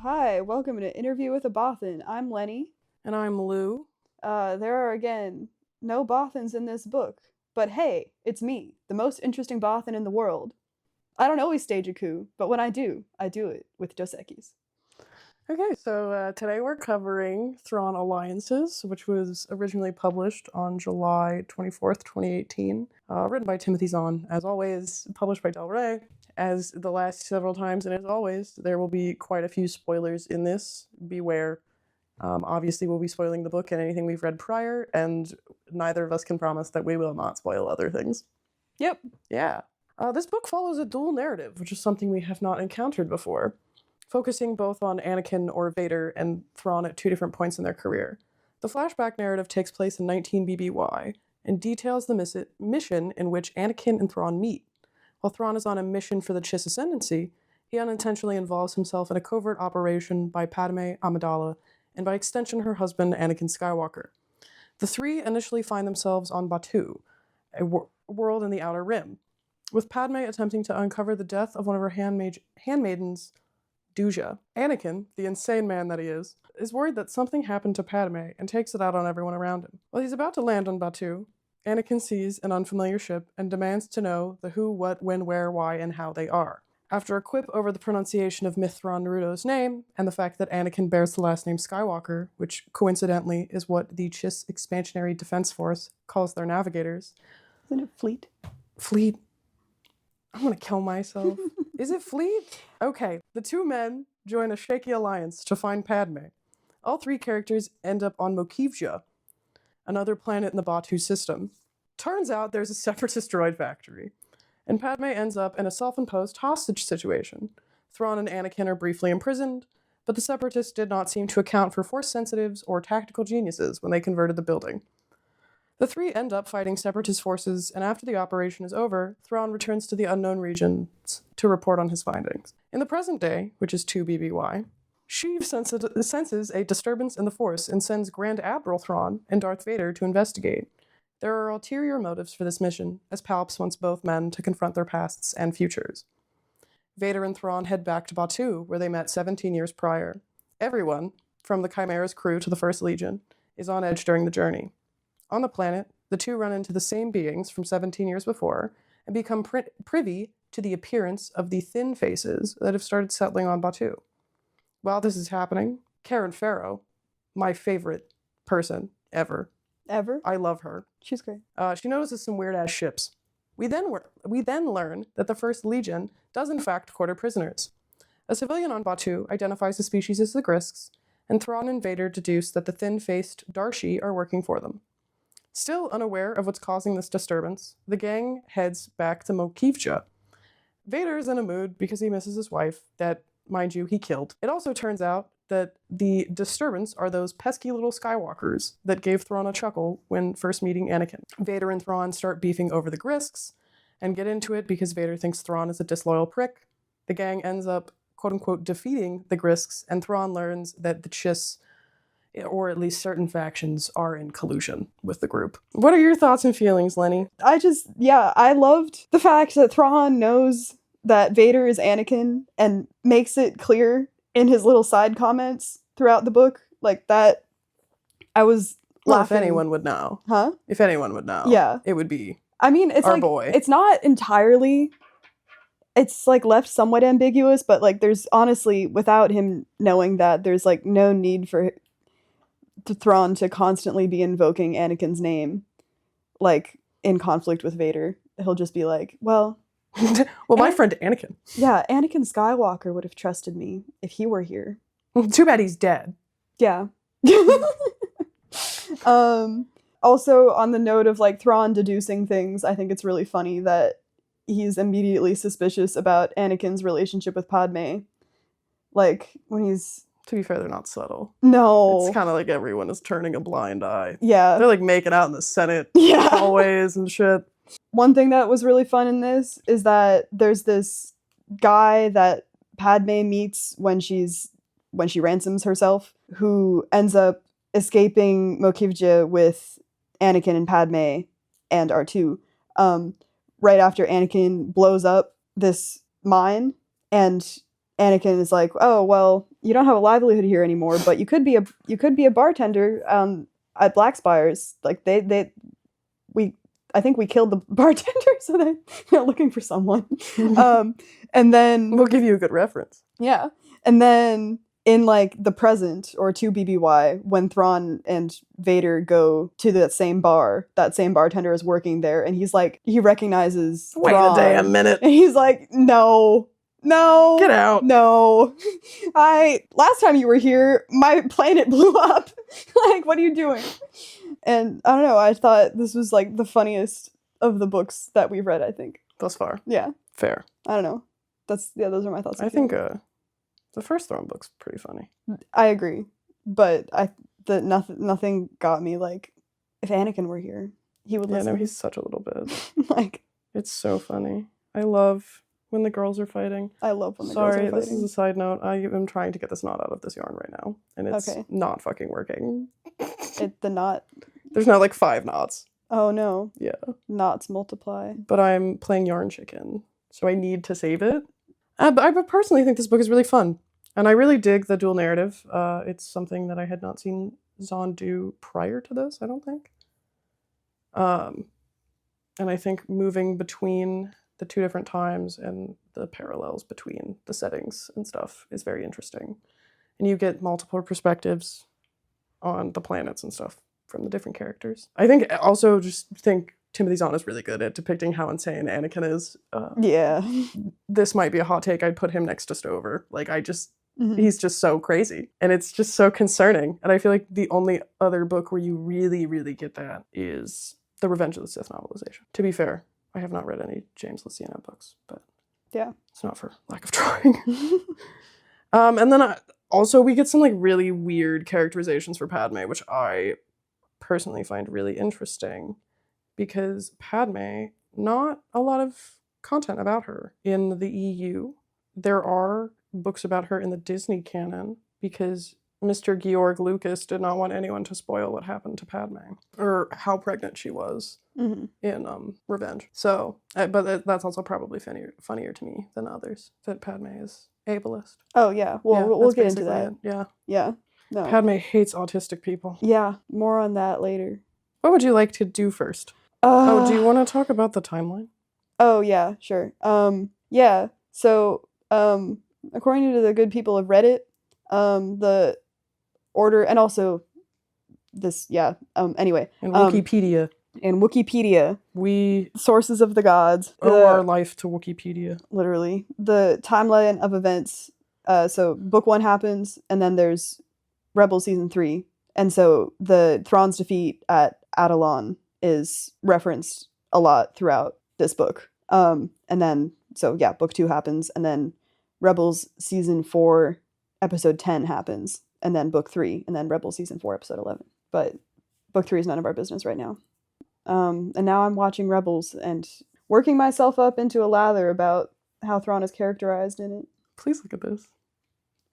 Hi, welcome to Interview with a Bothan. I'm Lenny. And I'm Lou. There are, again, no Bothans in this book. But hey, it's me, the most interesting Bothan in the world. I don't always stage a coup, but when I do it with Dos Equis. Okay, so today we're covering Thrawn Alliances, which was originally published on July 24th, 2018. Written by Timothy Zahn, as always, published by Del Rey, as the last several times, and as always, there will be quite a few spoilers in this. Beware. Obviously, we'll be spoiling the book and anything we've read prior, and neither of us can promise that we will not spoil other things. Yep. Yeah. This book follows a dual narrative, which is something we have not encountered before, focusing both on Anakin or Vader and Thrawn at two different points in their career. The flashback narrative takes place in 19 BBY and details the mission in which Anakin and Thrawn meet. While Thrawn is on a mission for the Chiss Ascendancy, he unintentionally involves himself in a covert operation by Padme Amidala and by extension her husband Anakin Skywalker. The three initially find themselves on Batuu, a world in the Outer Rim, with Padme attempting to uncover the death of one of her handmaidens, Duja. Anakin, the insane man that he is worried that something happened to Padme and takes it out on everyone around him. While he's about to land on Batuu, Anakin sees an unfamiliar ship and demands to know the who, what, when, where, why, and how they are. After a quip over the pronunciation of Mithran Naruto's name and the fact that Anakin bears the last name Skywalker, which coincidentally is what the Chiss Expansionary Defense Force calls their navigators. Isn't it Fleet? Fleet. I'm gonna kill myself. Is it Fleet? Okay, the two men join a shaky alliance to find Padme. All three characters end up on Mokivja, another planet in the Batuu system. Turns out there's a separatist droid factory, and Padme ends up in a self-imposed hostage situation. Thrawn and Anakin are briefly imprisoned, but the separatists did not seem to account for force sensitives or tactical geniuses when they converted the building. The three end up fighting separatist forces, and after the operation is over, Thrawn returns to the unknown regions to report on his findings. In the present day, which is 2 BBY, Sheev senses a disturbance in the Force and sends Grand Admiral Thrawn and Darth Vader to investigate. There are ulterior motives for this mission, as Palps wants both men to confront their pasts and futures. Vader and Thrawn head back to Batuu, where they met 17 years prior. Everyone, from the Chimera's crew to the First Legion, is on edge during the journey. On the planet, the two run into the same beings from 17 years before and become privy to the appearance of the thin faces that have started settling on Batuu. While this is happening, Karen Farrow, my favorite person ever. Ever? I love her. She's great. She notices some weird-ass ships. We then learn that the First Legion does in fact quarter prisoners. A civilian on Batuu identifies the species as the Grisks, and Thrawn and Vader deduce that the thin-faced Darshi are working for them. Still unaware of what's causing this disturbance, the gang heads back to Mokivja. Vader's in a mood because he misses his wife, that, mind you, he killed. It also turns out that the disturbance are those pesky little Skywalkers that gave Thrawn a chuckle when first meeting Anakin. Vader and Thrawn start beefing over the Grisks and get into it because Vader thinks Thrawn is a disloyal prick. The gang ends up, quote-unquote, defeating the Grisks, and Thrawn learns that the Chiss, or at least certain factions, are in collusion with the group. What are your thoughts and feelings, Lenny? I loved the fact that Thrawn knows that Vader is Anakin and makes it clear in his little side comments throughout the book. Like that, I was laughing. If anyone would know. Huh? If anyone would know. Yeah. It would be it's our like, boy. It's not entirely, it's like left somewhat ambiguous, but like there's honestly, without him knowing that, there's like no need for Thrawn to constantly be invoking Anakin's name, like in conflict with Vader. He'll just be like, well, my friend Anakin. Yeah, Anakin Skywalker would have trusted me if he were here. Too bad he's dead. Yeah. Also, on the note of like Thrawn deducing things, I think it's really funny that he's immediately suspicious about Anakin's relationship with Padme. Like when he's... To be fair, they're not subtle. No. It's kind of like everyone is turning a blind eye. Yeah. They're like making out in the Senate hallways and shit. One thing that was really fun in this is that there's this guy that Padme meets when she ransoms herself, who ends up escaping Mokivja with Anakin and Padme and R2, right after Anakin blows up this mine, and Anakin is like, oh well, you don't have a livelihood here anymore, but you could be a bartender at Blackspires. Like I think we killed the bartender, so they're looking for someone. And then We'll give you a good reference. yeah, and then in like the present or to BBY, when Thrawn and Vader go to that same bar, that same bartender is working there, and he's like, he recognizes Wait Thrawn, a damn minute. and he's like, no, Get out. no. Last time you were here, my planet blew up. Like, what are you doing? And I don't know, I thought this was like the funniest of the books that we've read, I think. Thus far. Yeah. Fair. I don't know. Those are my thoughts. I think the first Thrawn book's pretty funny. I agree. But nothing got me like, if Anakin were here, he would listen. Yeah, no, he's such a little bit. Like, it's so funny. I love when the girls are fighting. I love when the girls are Sorry, fighting. this is a side note. I am trying to get this knot out of this yarn right now, and it's not fucking working. There's now like 5 knots. Oh no. Yeah. Knots multiply. But I'm playing Yarn Chicken, so I need to save it. But I personally think this book is really fun, and I really dig the dual narrative. It's something that I had not seen Zahn do prior to this, I don't think. And I think moving between the 2 different times and the parallels between the settings and stuff is very interesting. And you get multiple perspectives on the planets and stuff from the different characters. I think Timothy Zahn is really good at depicting how insane Anakin is. Yeah. This might be a hot take. I'd put him next to Stover. Like, he's just so crazy. And it's just so concerning. And I feel like the only other book where you really, really get that is the Revenge of the Sith novelization. To be fair, I have not read any James Lucena books, but yeah, it's not for lack of trying. And then also we get some like really weird characterizations for Padme, which I personally find really interesting because Padme, not a lot of content about her in the EU. There are books about her in the Disney canon because Mr. Georg Lucas did not want anyone to spoil what happened to Padme or how pregnant she was in Revenge. So, but that's also probably funnier to me than others that Padme is ableist. Oh yeah, we'll get into that. Yeah. No. Padme hates autistic people. Yeah, more on that later. What would you like to do first? Do you want to talk about the timeline? Oh yeah, sure. Yeah. So, according to the good people of Reddit, the order, and also this, anyway. And Wikipedia. And Wikipedia. We sources of the gods. Owe our life to Wikipedia. Literally. The timeline of events. So book 1 happens, and then there's Rebels season 3. And so the Thrawn's defeat at Adelon is referenced a lot throughout this book. And then, book 2 happens, and then Rebels season 4, episode 10 happens, and then book 3, and then Rebels season 4, episode 11. But book 3 is none of our business right now. And now I'm watching Rebels and working myself up into a lather about how Thrawn is characterized in it. Please look at this.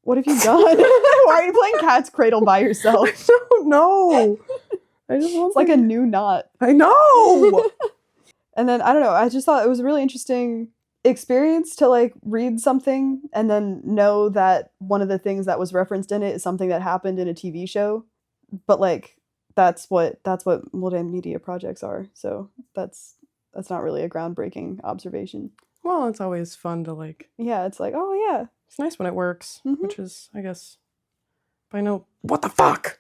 What have you done? Why are you playing Cat's Cradle by yourself? I don't know. I just want It's like a new knot. I know! And then, I don't know, I just thought it was a really interesting experience to like read something and then know that one of the things that was referenced in it is something that happened in a TV show. But like, that's what multimedia projects are. So that's not really a groundbreaking observation. Well, it's always fun to like... Yeah, it's like, oh yeah. It's nice when it works, which is, I guess, by no... What the fuck?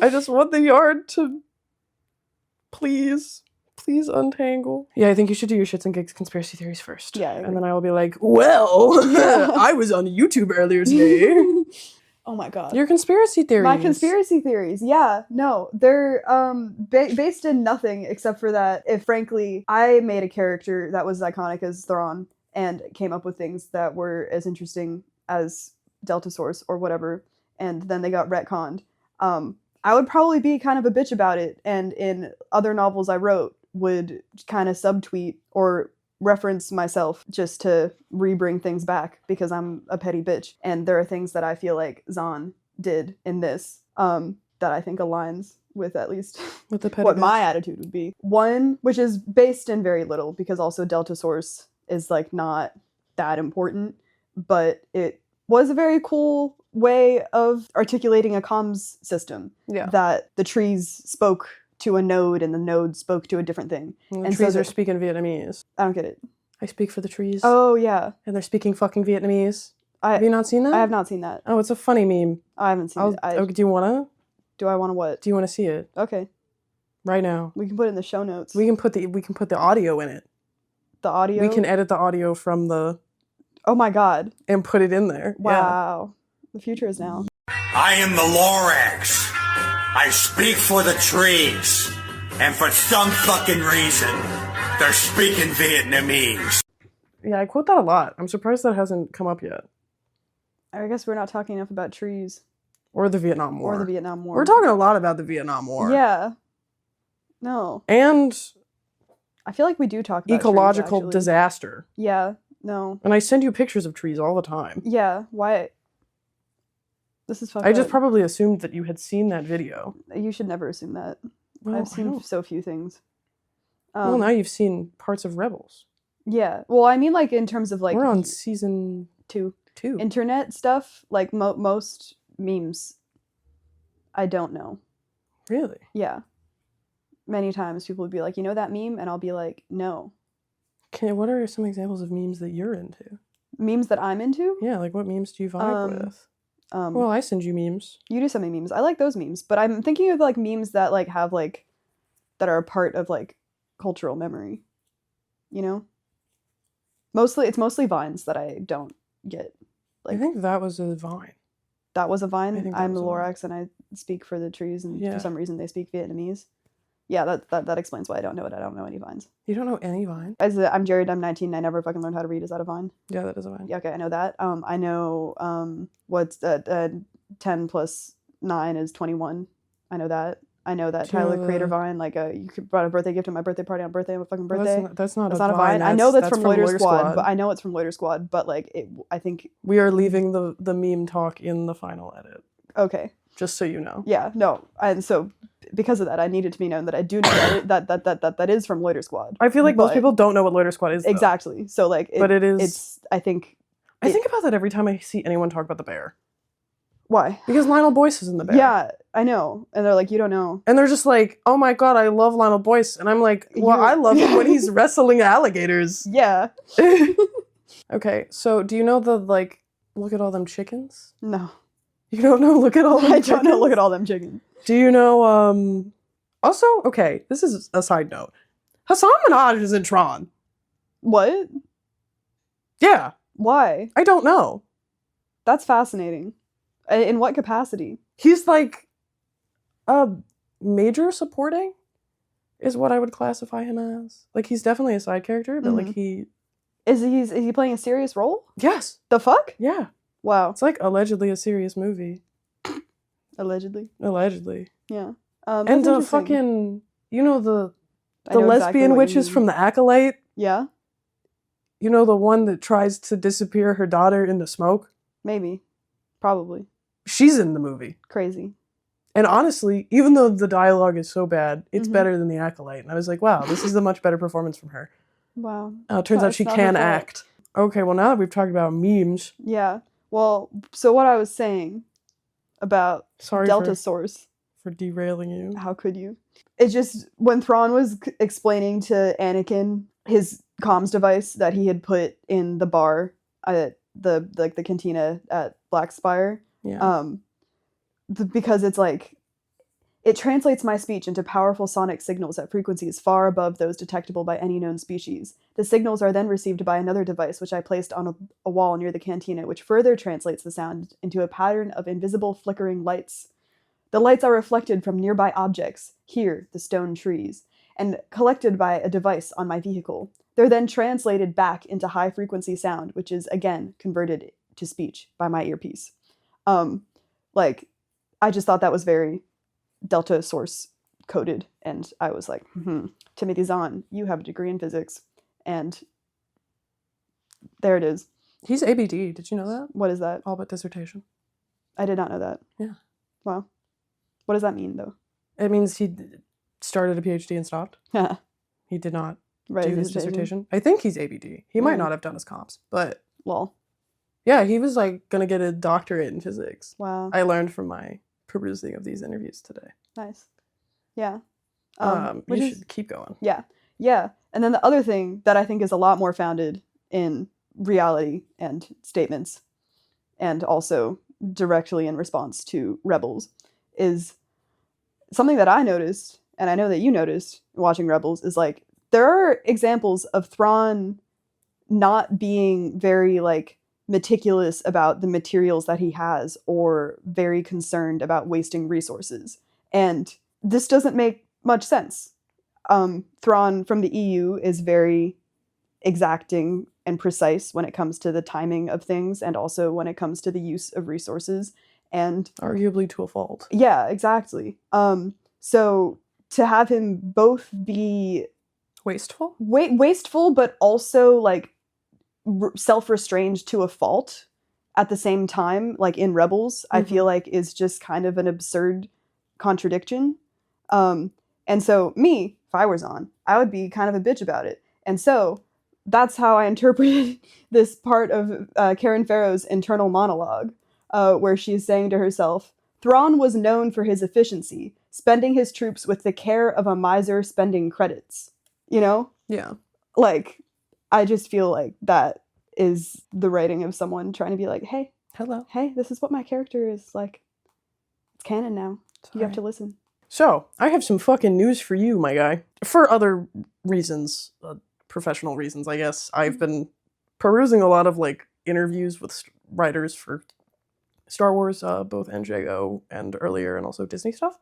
I just want the yarn to... Please untangle. Yeah, I think you should do your shits and gigs conspiracy theories first. Yeah. And then I will be like, well, I was on YouTube earlier today. Oh my god. Your conspiracy theories. My conspiracy theories. Yeah, no. They're based in nothing except for that if, frankly, I made a character that was as iconic as Thrawn and came up with things that were as interesting as Delta Source or whatever, and then they got retconned, I would probably be kind of a bitch about it, and in other novels I wrote would kind of subtweet or reference myself just to rebring things back because I'm a petty bitch. And there are things that I feel like Zahn did in this that I think aligns with at least with the petty what bitch. my attitude would be. One, which is based in very little because also Delta Source is like not that important, but it was a very cool way of articulating a comms system. Yeah. That the trees spoke to a node and the node spoke to a different thing. And the And trees so are speaking Vietnamese. I don't get it. I speak for the trees. Oh, yeah. And they're speaking fucking Vietnamese. Have you not seen that? I have not seen that. Oh, it's a funny meme. I haven't seen it. Do you want to? Do I want to what? Do you want to see it? Okay. Right now. We can put it in the show notes. We can put the audio in it. The audio? We can edit the audio from the... Oh my god. And put it in there. Wow. Yeah. The future is now. I am the Lorax. I speak for the trees. And for some fucking reason, they're speaking Vietnamese. Yeah, I quote that a lot. I'm surprised that hasn't come up yet. I guess we're not talking enough about trees. Or the Vietnam War. We're talking a lot about the Vietnam War. Yeah. No. And... I feel like we do talk about ecological trees, disaster. Yeah. No. And I send you pictures of trees all the time. Yeah. Why? This is fucked I just up. probably assumed that you had seen that video. You should never assume that. Well, I've seen so few things. Well, now you've seen parts of Rebels. Yeah. Well, I mean, like, in terms of, like... We're on season 2. 2. Internet stuff, like, most memes, I don't know. Really? Yeah. Many times people would be like, you know that meme? And I'll be like, no. What are some examples of memes that you're into? Memes that I'm into? Yeah, like, what memes do you vibe with? Well, I send you memes. You do send me memes. I like those memes. But I'm thinking of, like, memes that, like, have, like... that are a part of, like, cultural memory. You know? It's mostly Vines that I don't get. Like, I think that was a Vine. That was a Vine? I'm the was a Lorax and I speak for the trees, and for some reason they speak Vietnamese. Yeah, that explains why I don't know it. I don't know any Vines. You don't know any Vine? I'm Jared, I'm 19, I never fucking learned how to read. Is that a Vine? Yeah, that is a Vine. Yeah, okay, I know that. I know what's 10 plus 9 is 21. I know that. I know that Tyler the Creator Vine, like, you brought a birthday gift at my birthday party on my fucking birthday. That's not a Vine. I know that's from Loiter Squad, but I know it's from Loiter Squad, but, like, I think... We are leaving the meme talk in the final edit. Okay. Just so you know. Yeah, no. And so, because of that, I need it to be known that I do know that is from Loiter Squad. I feel like most people don't know what Loiter Squad is, though. Exactly. So, like... but it is... It's, I think about that every time I see anyone talk about the bear. Why? Because Lionel Boyce is in the bear. Yeah, I know. And they're like, you don't know. And they're just like, oh my god, I love Lionel Boyce. And I'm like, well, I love him when he's wrestling alligators. Yeah. Okay, so do you know the, like, look at all them chickens? No. You don't know look at all them chickens? I don't know look at all them chickens. Do you know, also, okay, this is a side note. Hassan Minhaj is in Thrawn. What? Yeah. Why? I don't know. That's fascinating. In what capacity? He's like major supporting is what I would classify him as. Like, he's definitely a side character, but like he is he playing a serious role? Yes. The fuck? Yeah. Wow. It's like allegedly a serious movie. Allegedly. Yeah. And fucking, you know, the lesbian exactly witches from The Acolyte? Yeah. You know, the one that tries to disappear her daughter into smoke? Maybe. Probably. She's in the movie. Crazy. And honestly, even though the dialogue is so bad, it's better than The Acolyte. And I was like, wow, this is a much better performance from her. Wow. It turns out she can act. Okay, well, now that we've talked about memes. Yeah. Well, so what I was saying about Delta Source. For derailing you. How could you? It's just, when Thrawn was explaining to Anakin his comms device that he had put in the bar at the cantina at Black Spire. Yeah. Because it's like, it translates my speech into powerful sonic signals at frequencies far above those detectable by any known species. The signals are then received by another device, which I placed on a wall near the cantina, which further translates the sound into a pattern of invisible flickering lights. The lights are reflected from nearby objects, here, the stone trees, and collected by a device on my vehicle. They're then translated back into high-frequency sound, which is, again, converted to speech by my earpiece. Like, I just thought that was very Delta Source coded, and I was like, Timothy Zahn, you have a degree in physics, and there it is. He's ABD, did you know that? What is that? All but dissertation. I did not know that. Yeah. Wow. What does that mean, though? It means he started a PhD and stopped. He did not do his dissertation. I think he's ABD. He might not have done his comps, but... Lol. Yeah, he was like gonna get a doctorate in physics. Wow. I learned from my perusing of these interviews today. Nice. Yeah. You should keep going. Yeah. Yeah. And then the other thing that I think is a lot more founded in reality and statements, and also directly in response to Rebels, is something that I noticed, and I know that you noticed watching Rebels, is like there are examples of Thrawn not being very like meticulous about the materials that he has, or very concerned about wasting resources. And this doesn't make much sense. Thrawn from the EU is very exacting and precise when it comes to the timing of things, and also when it comes to the use of resources. And arguably to a fault. Yeah, exactly. So to have him both be wasteful, but also like self-restrained to a fault at the same time, like in Rebels, I feel like is just kind of an absurd contradiction. And so me, if I was on, I would be kind of a bitch about it. And so that's how I interpreted this part of Karen Farrow's internal monologue, where she's saying to herself, Thrawn was known for his efficiency, spending his troops with the care of a miser spending credits. You know? Yeah. Like, I just feel like that is the writing of someone trying to be like, hey, hello. Hey, this is what my character is like. It's canon now. You have to listen. So, I have some fucking news for you, my guy. For other reasons, professional reasons, I guess. I've been perusing a lot of, like, interviews with writers for Star Wars, both NJO and earlier, and also Disney stuff.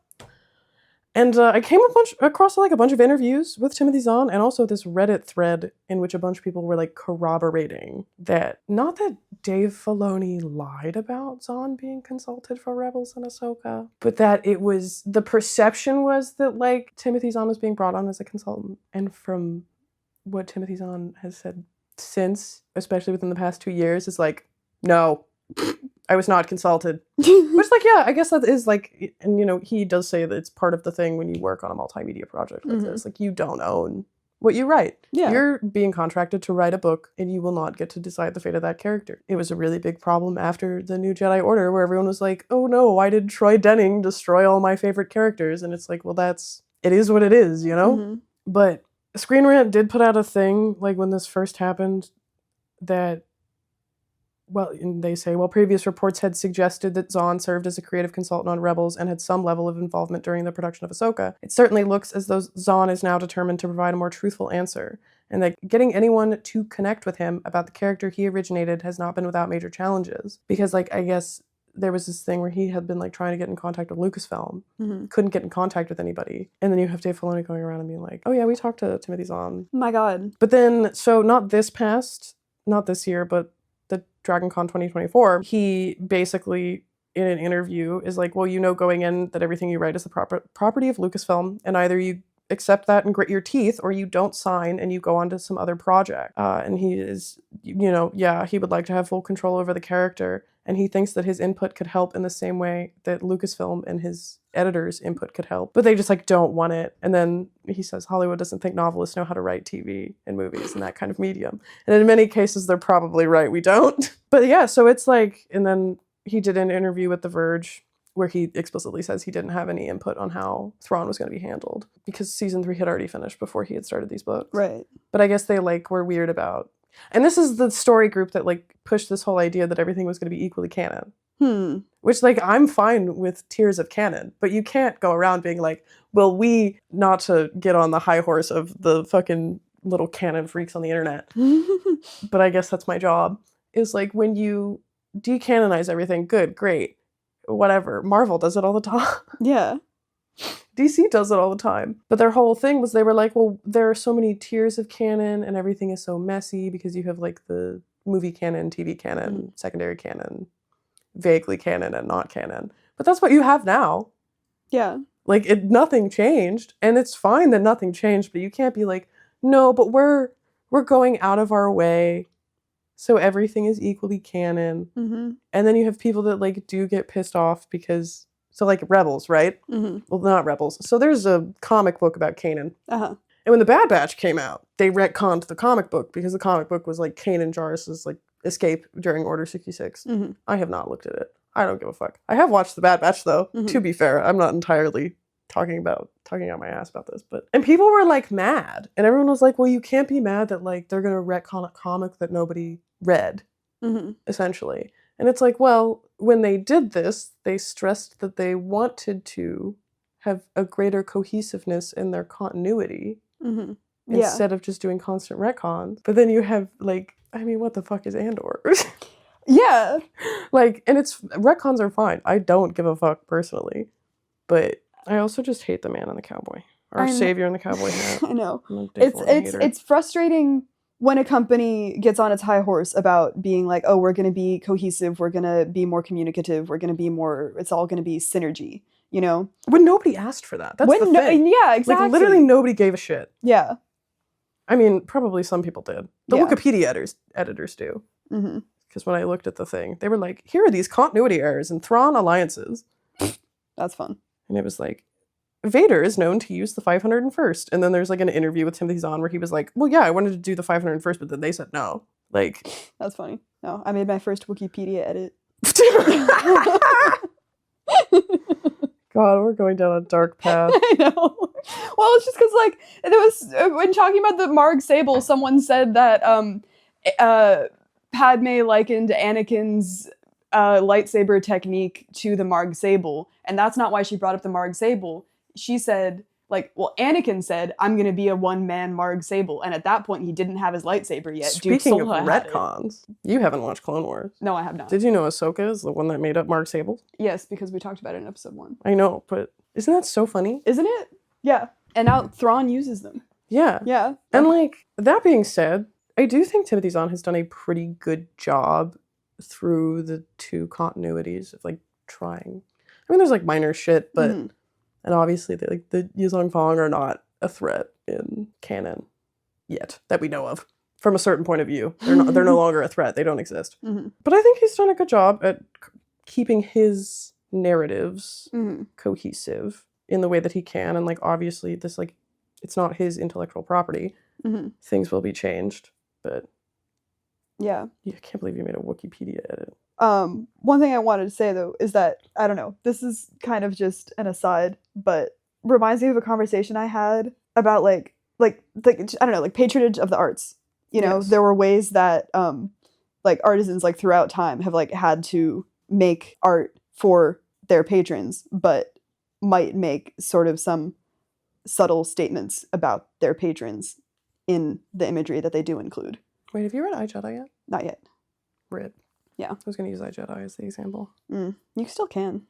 And I came across like a bunch of interviews with Timothy Zahn, and also this Reddit thread in which a bunch of people were like corroborating that, not that Dave Filoni lied about Zahn being consulted for Rebels and Ahsoka, but that it was, the perception was that like Timothy Zahn was being brought on as a consultant. And from what Timothy Zahn has said since, especially within the past 2 years, is like, no, I was not consulted. Which, like, yeah, I guess that is, like, and, you know, he does say that it's part of the thing when you work on a multimedia project like this. Like, you don't own what you write. Yeah. You're being contracted to write a book, and you will not get to decide the fate of that character. It was a really big problem after the New Jedi Order, where everyone was like, oh no, why did Troy Denning destroy all my favorite characters? And it's like, well, it is what it is, you know? But Screen Rant did put out a thing, like, when this first happened, that, well, and they say, while previous reports had suggested that Zahn served as a creative consultant on Rebels and had some level of involvement during the production of Ahsoka, it certainly looks as though Zahn is now determined to provide a more truthful answer, and that getting anyone to connect with him about the character he originated has not been without major challenges. Because, like, I guess there was this thing where he had been, like, trying to get in contact with Lucasfilm, couldn't get in contact with anybody, and then you have Dave Filoni going around and being like, oh yeah, we talked to Timothy Zahn. My God. But then, so not this year, but the DragonCon 2024, he basically, in an interview, is like, well, you know going in that everything you write is the property of Lucasfilm, and either you accept that and grit your teeth, or you don't sign and you go on to some other project. And he is, you know, yeah, he would like to have full control over the character, and he thinks that his input could help in the same way that Lucasfilm and his editors' input could help, but they just like don't want it. And then he says Hollywood doesn't think novelists know how to write TV and movies and that kind of medium. And in many cases, they're probably right, we don't. But yeah, so it's like, and then he did an interview with The Verge where he explicitly says he didn't have any input on how Thrawn was going to be handled because season 3 had already finished before he had started these books. Right. But I guess they like were weird about, and this is the story group that like pushed this whole idea that everything was going to be equally canon. Which, like, I'm fine with tiers of canon, but you can't go around being like, well, we, not to get on the high horse of the fucking little canon freaks on the internet, but I guess that's my job, is like, when you decanonize everything, good, great, whatever. Marvel does it all the time. Yeah. DC does it all the time. But their whole thing was they were like, well, there are so many tiers of canon and everything is so messy because you have like the movie canon, TV canon, secondary canon, vaguely canon and not canon. But that's what you have now. Yeah. Like, nothing changed, and it's fine that nothing changed, but you can't be like, no, but we're going out of our way so everything is equally canon. And then you have people that like do get pissed off because, so like Rebels, right? Well, not Rebels. So there's a comic book about Kanan. And when the Bad Batch came out, they retconned the comic book because the comic book was like Kanan Jarrus's like escape during Order 66. Mhm. I have not looked at it. I don't give a fuck. I have watched The Bad Batch, though. Mhm. To be fair, I'm not entirely talking out my ass about this, and people were like mad, and everyone was like, well, you can't be mad that like they're gonna retcon a comic that nobody read, Mhm. essentially. And it's like, well, when they did this, they stressed that they wanted to have a greater cohesiveness in their continuity Mhm. Yeah. instead of just doing constant retcons. But then you have like, I mean, what the fuck is Andor? Yeah. Like, and it's retcons are fine. I don't give a fuck personally, but I also just hate the man in the cowboy, our savior in the cowboy hat. I know. I'm a Dick hater. It's frustrating when a company gets on its high horse about being like, oh, we're going to be cohesive, we're going to be more communicative, we're going to be more, it's all going to be synergy, you know? When nobody asked for that. That's the thing. Yeah, exactly. Like, literally nobody gave a shit. Yeah. I mean, probably some people did. The Yeah. Wikipedia editors do. Mm-hmm. Because when I looked at the thing, they were like, here are these continuity errors in Thrawn alliances. That's fun. And it was like, Vader is known to use the 501st. And then there's like an interview with Timothy Zahn where he was like, well, yeah, I wanted to do the 501st, but then they said no. Like, that's funny. No, I made my first Wikipedia edit. God, we're going down a dark path. I know. Well, it's just because, like, there was when talking about the Marg Sable, someone said that Padme likened Anakin's lightsaber technique to the Marg Sable, and that's not why she brought up the Marg Sable. She said, like, well, Anakin said, "I'm going to be a one-man Marg Sable," and at that point, he didn't have his lightsaber yet. Speaking Duke of Sola had it. retcons, you haven't watched Clone Wars. No, I have not. Did you know Ahsoka is the one that made up Marg Sables? Yes, because we talked about it in episode 1. I know, but isn't that so funny? Isn't it? Yeah. And now Thrawn uses them. Yeah. Yeah. And like, that being said, I do think Timothy Zahn has done a pretty good job through the two continuities of like trying. I mean, there's like minor shit, but Mhm. and obviously the Yuzong Fong are not a threat in canon yet that we know of. From a certain point of view, they're no longer a threat. They don't exist. Mhm. But I think he's done a good job at keeping his narratives Mhm. cohesive in the way that he can. And like, obviously, this like, it's not his intellectual property. Mhm. Things will be changed, but Yeah. I can't believe you made a Wikipedia edit. One thing I wanted to say though is that I don't know. This is kind of just an aside, but reminds me of a conversation I had about like I don't know, like patronage of the arts. You know, Yes. there were ways that like artisans like throughout time have like had to make art for their patrons, but might make sort of some subtle statements about their patrons in the imagery that they do include. Wait, have you read iJedi yet? Not yet. Read. Yeah. I was going to use iJedi as the example. You still can.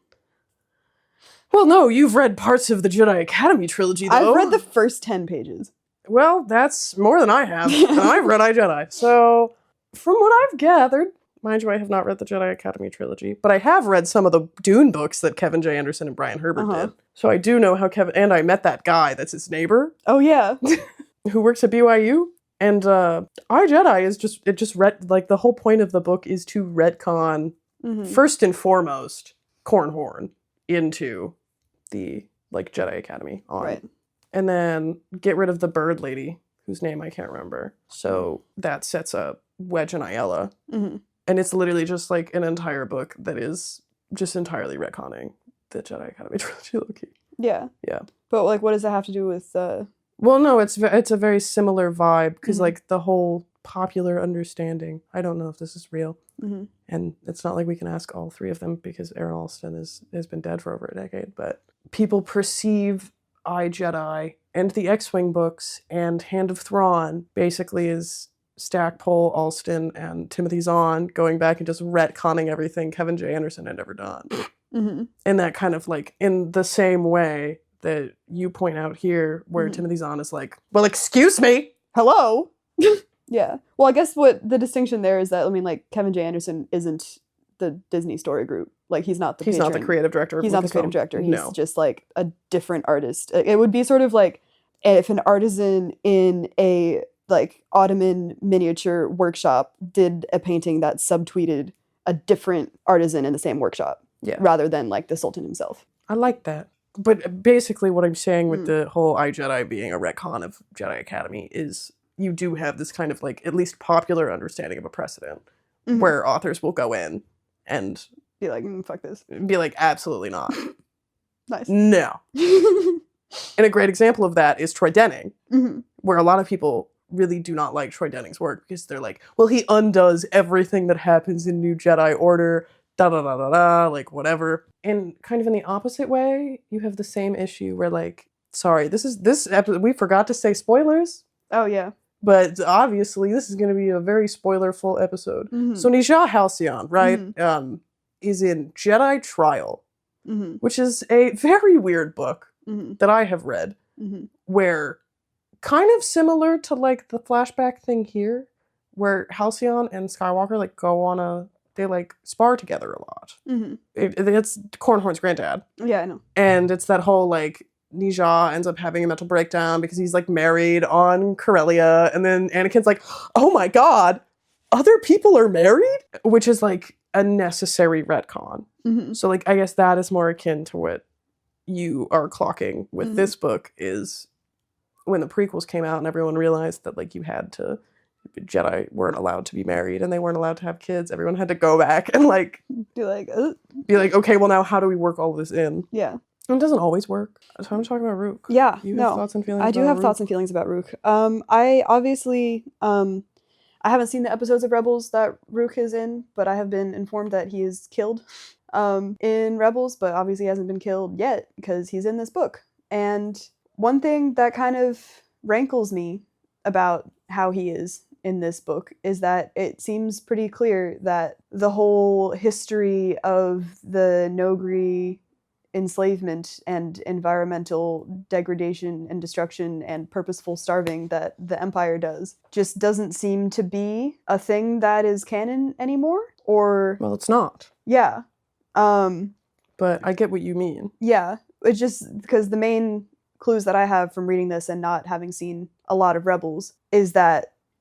Well, no, you've read parts of the Jedi Academy trilogy, though. I've read the first 10 pages. Well, that's more than I have. And I've read iJedi. So, from what I've gathered, mind you, I have not read the Jedi Academy trilogy, but I have read some of the Dune books that Kevin J. Anderson and Brian Herbert did. So I do know how and I met that guy that's his neighbor. Oh, yeah. Who works at BYU. And iJedi is just like the whole point of the book is to retcon first and foremost Cornhorn into the like Jedi Academy on. Right. And then get rid of the bird lady whose name I can't remember. So that sets up Wedge and Aiella. Mm-hmm. And it's literally just like an entire book that is just entirely retconning the Jedi Academy trilogy. Yeah. Yeah. But like, what does that have to do with? Well, no, it's a very similar vibe because like the whole popular understanding. I don't know if this is real, and it's not like we can ask all three of them because Aaron Alston has been dead for over a decade. But people perceive iJedi and the X-Wing books and Hand of Thrawn basically as Stackpole, Alston, and Timothy Zahn going back and just retconning everything Kevin J. Anderson had ever done. And that kind of like in the same way that you point out here where Timothy Zahn is like, well, excuse me. Hello. Yeah. Well, I guess what the distinction there is that, I mean, like Kevin J. Anderson isn't the Disney Story Group. Like he's not the He's not the creative director of He's not the creative Lucasfilm. director. He's No. just like a different artist. It would be sort of like if an artisan in a like Ottoman miniature workshop did a painting that subtweeted a different artisan in the same workshop. Yeah. Rather than like the Sultan himself. I like that. But basically what I'm saying with the whole iJedi being a retcon of Jedi Academy is you do have this kind of like at least popular understanding of a precedent where authors will go in and be like, fuck this. be like, absolutely not. Nice. No. And a great example of that is Troy Denning, where a lot of people really do not like Troy Denning's work because they're like, well, he undoes everything that happens in New Jedi Order, da-da-da-da-da, like whatever. And kind of in the opposite way, you have the same issue where like, sorry, this episode, we forgot to say spoilers. Oh, yeah. But obviously, this is going to be a very spoiler-full episode. So Nisha Halcyon, right, is in Jedi Trial, which is a very weird book that I have read, where kind of similar to like the flashback thing here, where Halcyon and Skywalker like they like spar together a lot. It's Cornhorn's granddad. Yeah, I know. And it's that whole like Nisha ends up having a mental breakdown because he's like married on Corellia, and then Anakin's like, oh my god, other people are married? Which is like a necessary retcon. So like I guess that is more akin to what you are clocking with this book, is when the prequels came out and everyone realized that like Jedi weren't allowed to be married and they weren't allowed to have kids. Everyone had to go back and like be like, okay, well now how do we work all this in? Yeah. It doesn't always work. So I'm talking about Rook. Yeah. You have thoughts and feelings I about do have Rook? thoughts and feelings about Rook. I obviously I haven't seen the episodes of Rebels that Rook is in, but I have been informed that he is killed in Rebels, but obviously hasn't been killed yet because he's in this book. And one thing that kind of rankles me about how he is in this book is that it seems pretty clear that the whole history of the Nogri enslavement and environmental degradation and destruction and purposeful starving that the Empire does just doesn't seem to be a thing that is canon anymore. Or well, it's not. Yeah. But I get what you mean. Yeah. It's just because the main clues that I have from reading this and not having seen a lot of Rebels is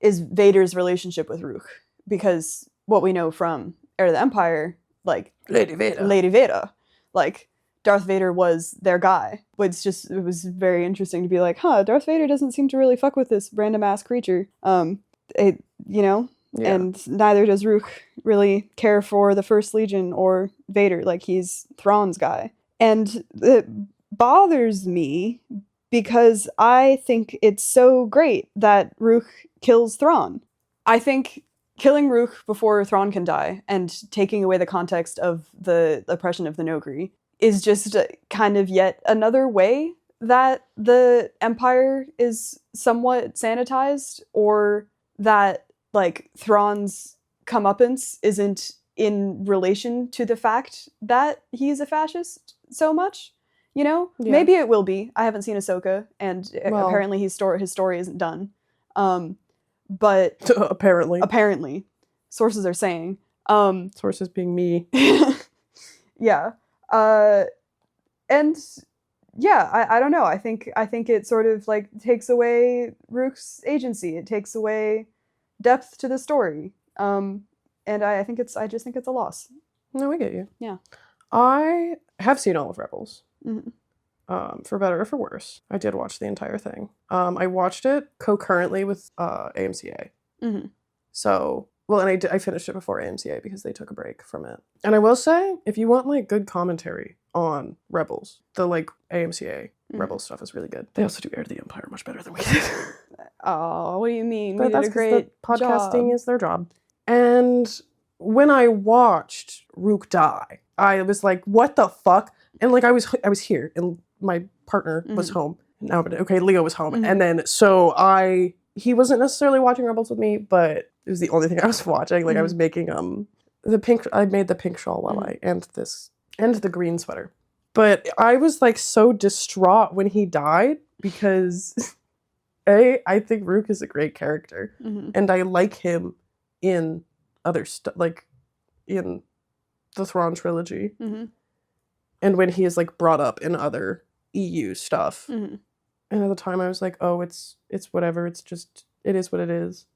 Vader's relationship with Rook. Because what we know from Heir of the Empire, like Lady Vader, like Darth Vader was their guy. It was very interesting to be like, Darth Vader doesn't seem to really fuck with this random ass creature. Yeah. And neither does Rook really care for the First Legion or Vader. Like, he's Thrawn's guy. And it bothers me because I think it's so great that Rook kills Thrawn. I think killing Rook before Thrawn can die and taking away the context of the oppression of the Nogri is just kind of yet another way that the Empire is somewhat sanitized, or that like Thrawn's comeuppance isn't in relation to the fact that he's a fascist so much. You know? Yeah. Maybe it will be. I haven't seen Ahsoka, and apparently his story isn't done. But apparently, sources are saying. Sources being me. Yeah. And yeah, I don't know. I think it sort of like takes away Rook's agency. It takes away depth to the story. And I just think it's a loss. No, I get you. Yeah. I have seen all of Rebels. For better or for worse. I did watch the entire thing. I watched it concurrently with AMCA. So, well, and I finished it before AMCA because they took a break from it. And I will say, if you want like good commentary on Rebels, the like AMCA Rebels stuff is really good. They also do Heir to the Empire much better than we did. Oh, what do you mean? But We that's did a great podcasting job. is their job. And when I watched Rook die, I was like, what the fuck? And like I was here and my partner was home. No, but okay, Leo was home. And then he wasn't necessarily watching Rebels with me, but it was the only thing I was watching. Like I was making I made the pink shawl while and the green sweater. But I was like so distraught when he died because I think Rook is a great character. And I like him in other stuff, like in the Thrawn trilogy. And when he is like brought up in other EU stuff. And at the time I was like, oh, it's whatever. It is what it is.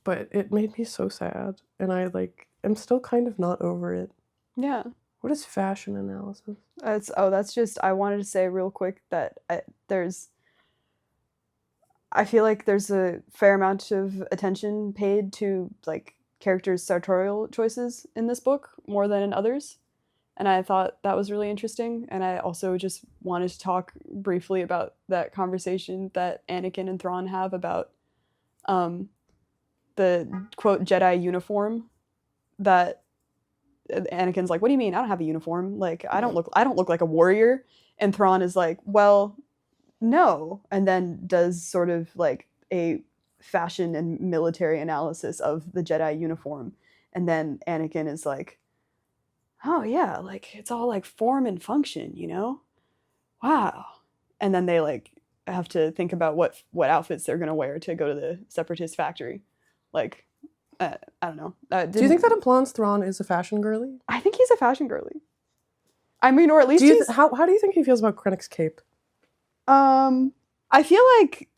But it made me so sad. And I like, I'm still kind of not over it. Yeah. What is fashion analysis? That's just, I wanted to say real quick that I feel like there's a fair amount of attention paid to like characters' sartorial choices in this book more than in others. And I thought that was really interesting. And I also just wanted to talk briefly about that conversation that Anakin and Thrawn have about the quote Jedi uniform that Anakin's like, what do you mean? I don't have a uniform. Like, I don't look like a warrior. And Thrawn is like, well, no. And then does sort of like a fashion and military analysis of the Jedi uniform. And then Anakin is like, oh yeah, like it's all like form and function, you know? Wow. And then they like have to think about what outfits they're gonna wear to go to the Separatist factory. Like, I don't know. Do you think that implies Thrawn is a fashion girly? I think he's a fashion girly. I mean, or at least how do you think he feels about Krennic's cape? I feel like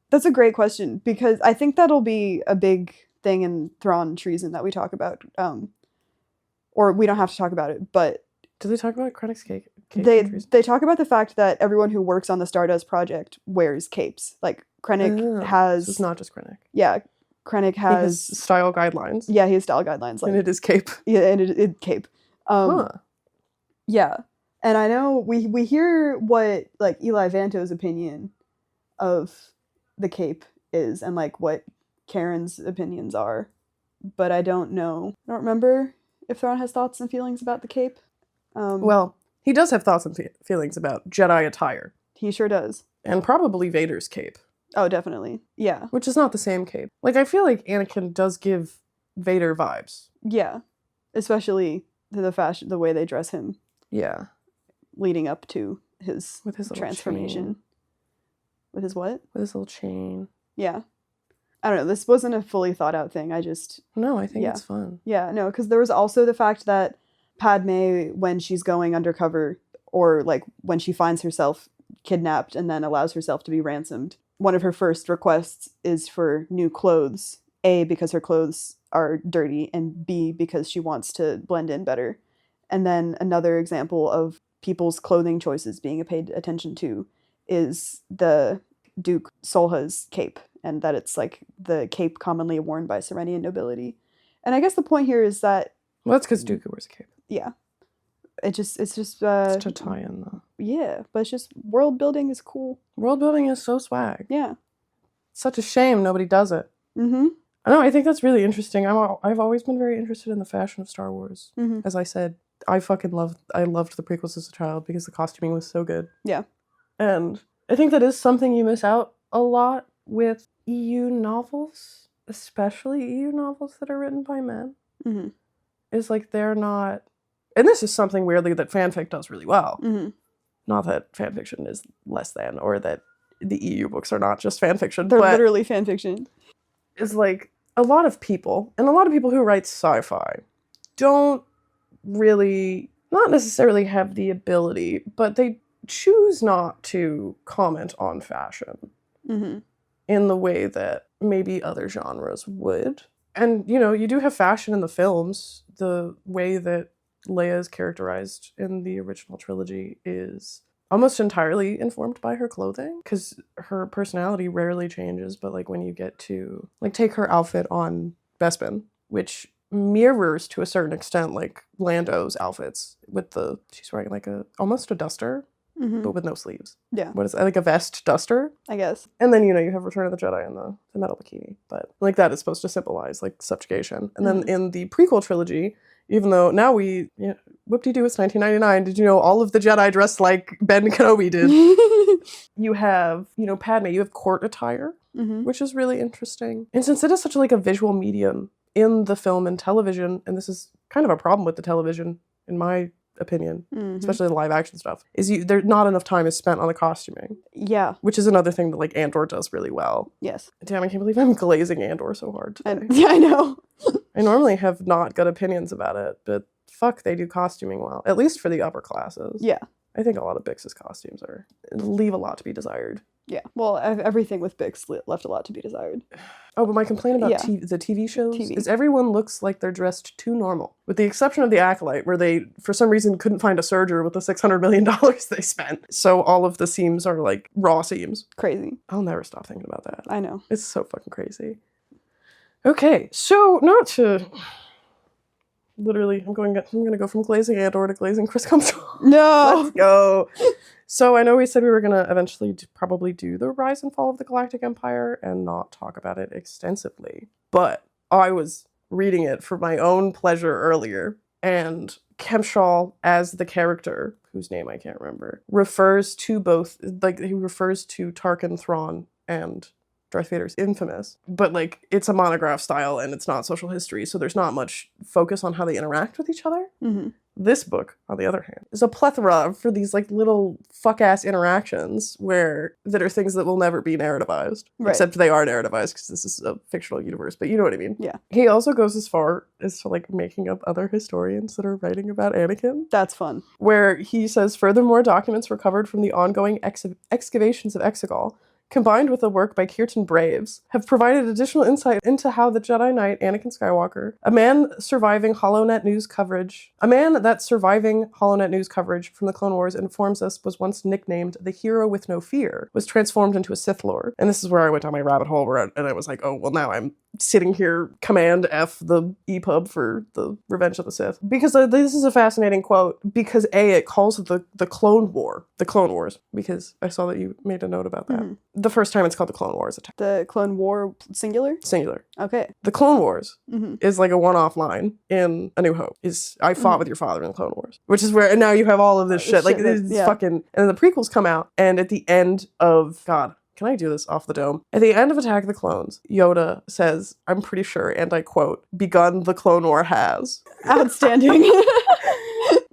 that's a great question because I think that'll be a big thing in Thrawn treason that we talk about. Or we don't have to talk about it, but do they talk about Krennic's cape? They talk about the fact that everyone who works on the Stardust Project wears capes. Like Krennic has. So it's not just Krennic. Yeah, Krennic has style guidelines. Yeah, he has style guidelines. Like, and it is cape. Yeah, and it cape. Yeah, and I know we hear what like Eli Vanto's opinion of the cape is, and like what Karen's opinions are, but I don't know. I don't remember if Thrawn has thoughts and feelings about the cape. Well, he does have thoughts and feelings about Jedi attire. He sure does. And probably Vader's cape. Oh, definitely. Yeah. Which is not the same cape. Like, I feel like Anakin does give Vader vibes. Yeah. Especially the way they dress him. Yeah. Leading up to his transformation. Chain. With his what? With his little chain. Yeah. I don't know. This wasn't a fully thought out thing. No, I think it's fun. Yeah, no, because there was also the fact that Padme, when she's going undercover, or like when she finds herself kidnapped and then allows herself to be ransomed, one of her first requests is for new clothes. A, because her clothes are dirty, and B, because she wants to blend in better. And then another example of people's clothing choices being paid attention to is the Duke Solha's cape, and that it's like the cape commonly worn by Serenian nobility. And I guess the point here is that... Well, that's because Dooku wears a cape. Yeah. It's just... It's to tie in, though. Yeah, but it's just... World building is cool. World building is so swag. Yeah. It's such a shame nobody does it. Mm-hmm. I know, I think that's really interesting. I've always been very interested in the fashion of Star Wars. Mm-hmm. As I said, I loved the prequels as a child because the costuming was so good. Yeah. And I think that is something you miss out a lot with EU novels, especially EU novels that are written by men. Mm-hmm. Is like they're not... And this is something weirdly that fanfic does really well. Mm-hmm. Not that fanfiction is less than, or that the EU books are not just fanfiction. They're literally fanfiction. Is like a lot of people who write sci-fi don't really, not necessarily have the ability, but they choose not to comment on fashion in the way that maybe other genres would. And, you know, you do have fashion in the films. The way that Leia is characterized in the original trilogy is almost entirely informed by her clothing, because her personality rarely changes, but like when you get to, like, take her outfit on Bespin, which mirrors to a certain extent like Lando's outfits with she's wearing like almost a duster, but with no sleeves. Yeah. What is it? Like a vest duster? I guess. And then, you know, you have Return of the Jedi in the metal bikini, but like that is supposed to symbolize like subjugation. And then in the prequel trilogy, even though now whoop-de-doo, it's 1999, did you know all of the Jedi dressed like Ben Kenobi did? You have, you know, Padme, you have court attire, which is really interesting. And since it is such like a visual medium in the film and television, and this is kind of a problem with the television, in my opinion, especially the live action stuff, is there's not enough time is spent on the costuming. Yeah. Which is another thing that like Andor does really well. Yes. Damn, I can't believe I'm glazing Andor so hard today. Yeah, I know. I normally have not good opinions about it, but fuck, they do costuming well. At least for the upper classes. Yeah. I think a lot of Bix's costumes leave a lot to be desired. Yeah. Well, everything with Bix left a lot to be desired. Oh, but my complaint about the TV shows is everyone looks like they're dressed too normal. With the exception of The Acolyte, where they, for some reason, couldn't find a serger with the $600 million they spent. So all of the seams are like raw seams. Crazy. I'll never stop thinking about that. I know. It's so fucking crazy. Okay, so not to... Literally, I'm going to go from glazing Andor to glazing Chris Cumshaw. No! Let's go! So I know we said we were going to eventually probably do the rise and fall of the Galactic Empire and not talk about it extensively. But I was reading it for my own pleasure earlier, and Cumshaw, as the character, whose name I can't remember, refers to both, like, he refers to Tarkin, Thrawn, and Darth Vader's infamous, but like it's a monograph style and it's not social history, so there's not much focus on how they interact with each other. Mm-hmm. This book, on the other hand, is a plethora for these like little fuck-ass interactions that are things that will never be narrativized. Right. Except they are narrativized because this is a fictional universe, but you know what I mean. Yeah. He also goes as far as to like making up other historians that are writing about Anakin. That's fun. Where he says, furthermore, documents recovered from the ongoing excavations of Exegol, combined with a work by Kirtan Braves, have provided additional insight into how the Jedi Knight Anakin Skywalker, a man that surviving HoloNet news coverage from the Clone Wars informs us was once nicknamed the Hero with No Fear, was transformed into a Sith Lord. And this is where I went down my rabbit hole, and I was like, oh, well, now I'm sitting here Command F the EPUB for the Revenge of the Sith. Because this is a fascinating quote, because it calls the Clone War, the Clone Wars, because I saw that you made a note about that. Mm-hmm. The first time it's called the Clone Wars attack. The Clone War singular? Singular. Okay. The Clone Wars is like a one-off line in A New Hope. Is I fought with your father in the Clone Wars. Which is where, and now you have all of this shit. Like, it's fucking, and then the prequels come out, and at the end of, God, can I do this off the dome? At the end of Attack of the Clones, Yoda says, I'm pretty sure, and I quote, begun the Clone War has. Outstanding.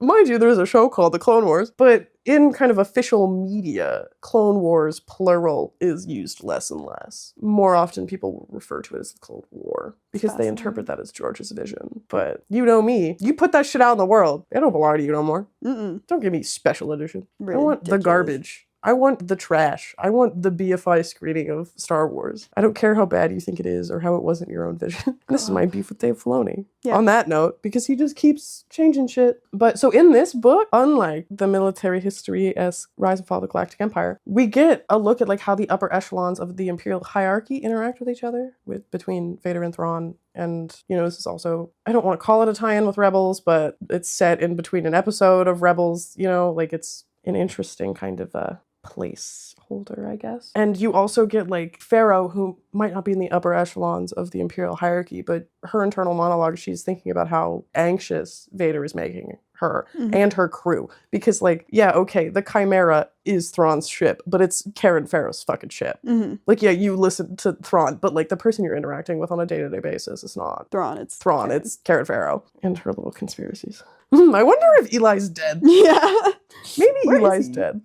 Mind you, there's a show called The Clone Wars, but in kind of official media, Clone Wars, plural, is used less and less. More often, people will refer to it as the Clone War, because they interpret that as George's vision. But you know me. You put that shit out in the world, it don't belong to you no more. Mm-mm. Don't give me special edition. Ridiculous. I want the garbage. I want the trash. I want the BFI screening of Star Wars. I don't care how bad you think it is or how it wasn't your own vision. And this is my beef with Dave Filoni. Yeah. On that note, because he just keeps changing shit. But so in this book, unlike the military history-esque Rise and Fall of the Galactic Empire, we get a look at like how the upper echelons of the Imperial hierarchy interact with each other, between Vader and Thrawn. And, you know, this is also, I don't want to call it a tie-in with Rebels, but it's set in between an episode of Rebels, you know, like it's an interesting kind of placeholder, I guess. And you also get like Pharaoh, who might not be in the upper echelons of the Imperial hierarchy, but her internal monologue, she's thinking about how anxious Vader is making her and her crew. Because like, yeah, okay, the Chimera is Thrawn's ship, but it's Karen Farrow's fucking ship. Mm-hmm. Like, yeah, you listen to Thrawn, but like the person you're interacting with on a day-to-day basis is not Thrawn, it's Karen Farrow and her little conspiracies. I wonder if Eli's dead. Yeah. Maybe Eli's dead.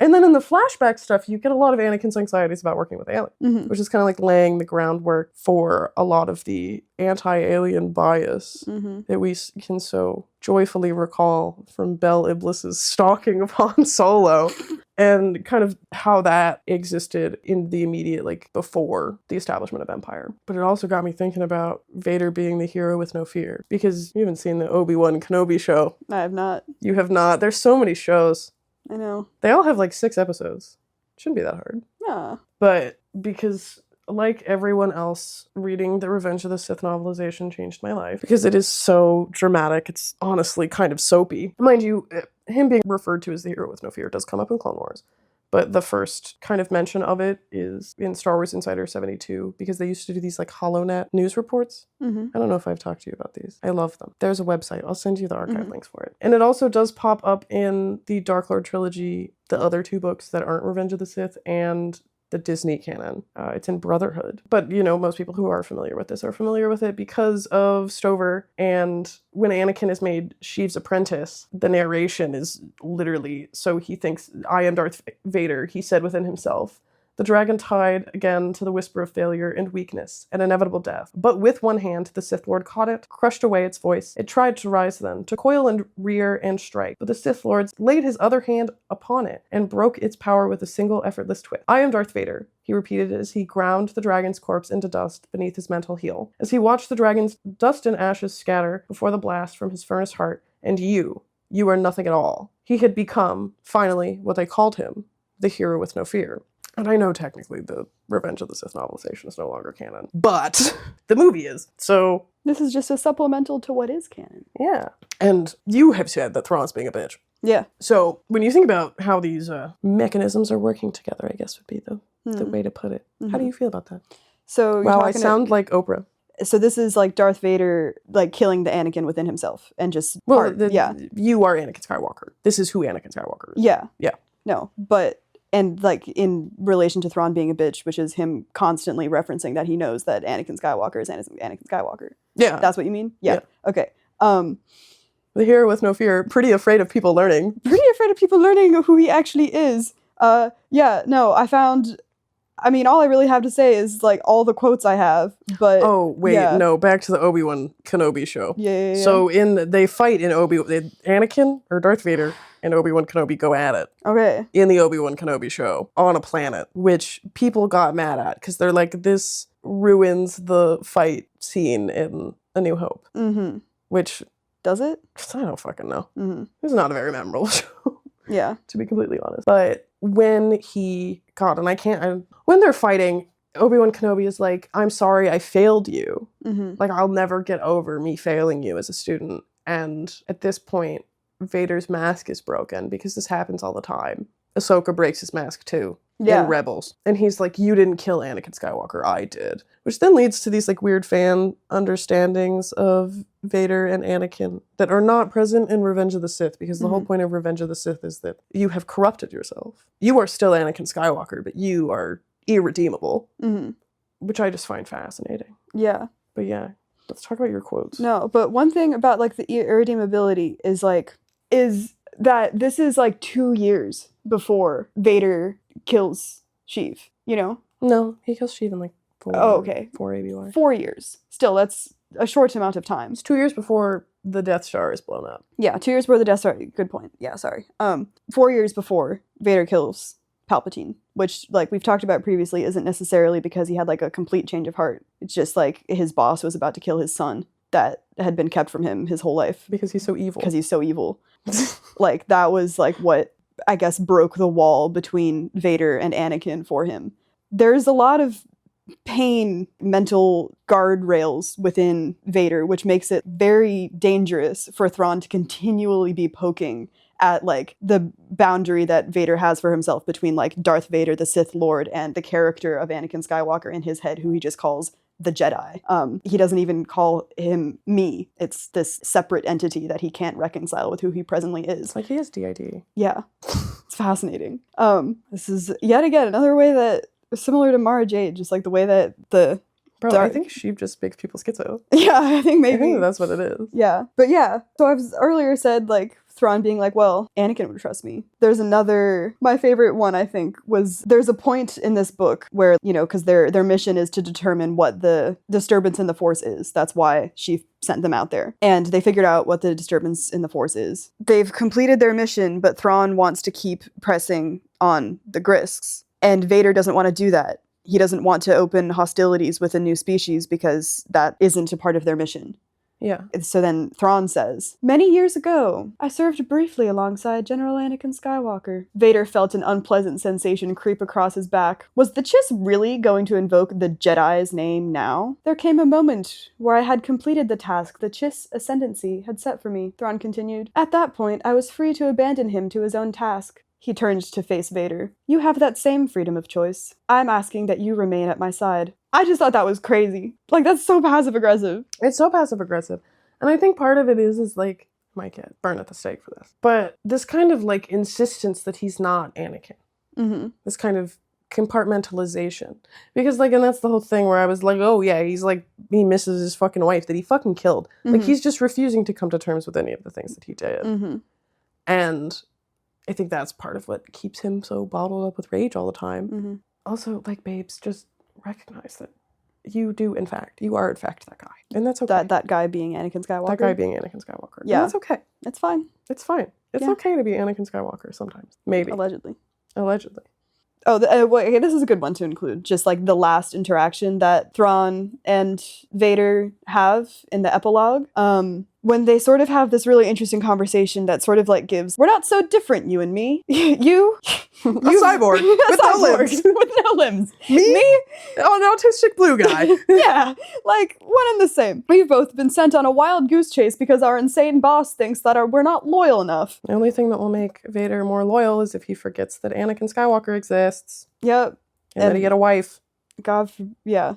And then in the flashback stuff, you get a lot of Anakin's anxieties about working with aliens, which is kind of like laying the groundwork for a lot of the anti-alien bias that we can so joyfully recall from Bel Iblis's stalking of Han Solo, and kind of how that existed in the immediate, like, before the establishment of Empire. But it also got me thinking about Vader being the hero with no fear, because you haven't seen the Obi-Wan Kenobi show. I have not. You have not. There's so many shows. I know. They all have like 6 episodes. Shouldn't be that hard. Yeah. But because, like everyone else, reading the Revenge of the Sith novelization changed my life. Because it is so dramatic. It's honestly kind of soapy. Mind you, him being referred to as the hero with no fear does come up in Clone Wars. But the first kind of mention of it is in Star Wars Insider 72, because they used to do these like HoloNet news reports. I don't know if I've talked to you about these. I love them. There's a website. I'll send you the archive links for it. And it also does pop up in the Dark Lord trilogy, the other 2 books that aren't Revenge of the Sith, and the Disney canon. It's in Brotherhood. But, you know, most people who are familiar with this are familiar with it because of Stover. And when Anakin is made Sheev's apprentice, the narration is literally, so he thinks, I am Darth Vader, he said within himself. The dragon tied again to the whisper of failure and weakness and inevitable death. But with one hand, the Sith Lord caught it, crushed away its voice. It tried to rise then, to coil and rear and strike. But the Sith Lord laid his other hand upon it and broke its power with a single effortless twist. I am Darth Vader, he repeated as he ground the dragon's corpse into dust beneath his mental heel. As he watched the dragon's dust and ashes scatter before the blast from his furnace heart, and you are nothing at all. He had become, finally, what they called him, the hero with no fear. And I know technically the Revenge of the Sith novelization is no longer canon, but the movie is. So This is just a supplemental to what is canon. yeah. And you have said that Thrawn's being a bitch. Yeah. So when you think about how these mechanisms are working together, I guess would be the way to put it. How do you feel about that? So you're Wow, I talking sound like Oprah. So this is like Darth Vader like killing the Anakin within himself and just Well, yeah. You are Anakin Skywalker. This is who Anakin Skywalker is. Yeah. Yeah. No, but and like in relation to Thrawn being a bitch, which is him constantly referencing that he knows that Anakin Skywalker is Anakin Skywalker. Yeah. That's what you mean? Yeah. Okay. The hero with no fear, pretty afraid of people learning. Pretty afraid of people learning who he actually is. Yeah, no, I mean, all I really have to say is like all the quotes I have, but Oh, wait, yeah. no, back to the Obi-Wan Kenobi show. Yeah. So they fight in Anakin or Darth Vader and Obi-Wan Kenobi go at it Okay. in the Obi-Wan Kenobi show on a planet, which people got mad at because they're like, this ruins the fight scene in A New Hope. Mm-hmm. Which, Does it? I don't fucking know. Mm-hmm. It's not a very memorable show. Yeah. To be completely honest. But when when they're fighting, Obi-Wan Kenobi is like, I'm sorry I failed you. Mm-hmm. Like, I'll never get over me failing you as a student. And at this point, Vader's mask is broken because this happens all the time. Ahsoka breaks his mask too. Yeah. In Rebels. And he's like, you didn't kill Anakin Skywalker, I did. Which then leads to these like weird fan understandings of Vader and Anakin that are not present in Revenge of the Sith, because the whole point of Revenge of the Sith is that you have corrupted yourself. You are still Anakin Skywalker, but you are irredeemable. Mm-hmm. Which I just find fascinating. Yeah. But yeah, let's talk about your quotes. No, but one thing about like the irredeemability is that this is like 2 years before Vader kills Sheev, you know? No, he kills Sheev in like 4. Oh, okay. 4 ABY. 4 years. Still, that's a short amount of time. It's 2 years before the Death Star is blown up. Yeah, 2 years before the Death Star. Good point. Yeah, sorry. 4 years before Vader kills Palpatine, which, like we've talked about previously, isn't necessarily because he had like a complete change of heart. It's just like his boss was about to kill his son that had been kept from him his whole life. Because he's so evil. Because he's so evil. Like, that was like what, I guess, broke the wall between Vader and Anakin for him. There's a lot of pain, mental guardrails within Vader, which makes it very dangerous for Thrawn to continually be poking at like the boundary that Vader has for himself between like Darth Vader, the Sith Lord, and the character of Anakin Skywalker in his head, who he just calls the Jedi. He doesn't even call him me. It's this separate entity that he can't reconcile with who he presently is. It's like he has DID. Yeah. It's fascinating. This is yet again another way that similar to Mara Jade, just like the way that the Bro, I think Sheev just makes people schizo. Yeah, I think maybe. I think that's what it is. Yeah. But yeah, so I've earlier said like Thrawn being like, well, Anakin would trust me. There's another, my favorite one, I think, was there's a point in this book where, you know, because their mission is to determine what the disturbance in the Force is. That's why she sent them out there. And they figured out what the disturbance in the Force is. They've completed their mission, but Thrawn wants to keep pressing on the Grisks. And Vader doesn't want to do that. He doesn't want to open hostilities with a new species because that isn't a part of their mission. Yeah. So then Thrawn says, many years ago, I served briefly alongside General Anakin Skywalker. Vader felt an unpleasant sensation creep across his back. Was the Chiss really going to invoke the Jedi's name now? There came a moment where I had completed the task the Chiss ascendancy had set for me, Thrawn continued. At that point, I was free to abandon him to his own task. He turned to face Vader. You have that same freedom of choice. I'm asking that you remain at my side. I just thought that was crazy. Like, that's so passive-aggressive. It's so passive-aggressive. And I think part of it is like, might get burned at the stake for this. But this kind of, like, insistence that he's not Anakin. Mm-hmm. This kind of compartmentalization. Because, like, and that's the whole thing where I was like, oh, yeah, he's like, he misses his fucking wife that he fucking killed. Mm-hmm. Like, he's just refusing to come to terms with any of the things that he did. Mm-hmm. And I think that's part of what keeps him so bottled up with rage all the time. Mm-hmm. Also, like, babes, just recognize that you are in fact that guy. And that's okay. That guy being Anakin Skywalker? That guy being Anakin Skywalker. Yeah. And that's okay. It's fine. It's fine. It's Yeah. okay to be Anakin Skywalker sometimes. Maybe. Allegedly. Allegedly. Oh, okay, this is a good one to include. Just like the last interaction that Thrawn and Vader have in the epilogue. when they sort of have this really interesting conversation that sort of like gives, we're not so different, you and me. you A cyborg with no limbs. with no limbs. Me? Oh, an autistic blue guy. Yeah, like one and the same. We've both been sent on a wild goose chase because our insane boss thinks that we're not loyal enough. The only thing that will make Vader more loyal is if he forgets that Anakin Skywalker exists. Yep. And that he get a wife. God, yeah.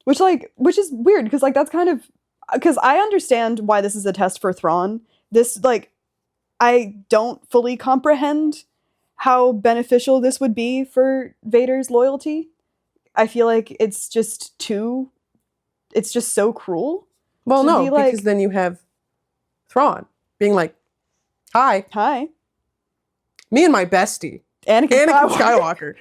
Which is weird because like that's kind of, because I understand why this is a test for Thrawn. This, like, I don't fully comprehend how beneficial this would be for Vader's loyalty. I feel like it's just so cruel. Well, no, be like, because then you have Thrawn being like, hi, me and my bestie, Anakin Skywalker.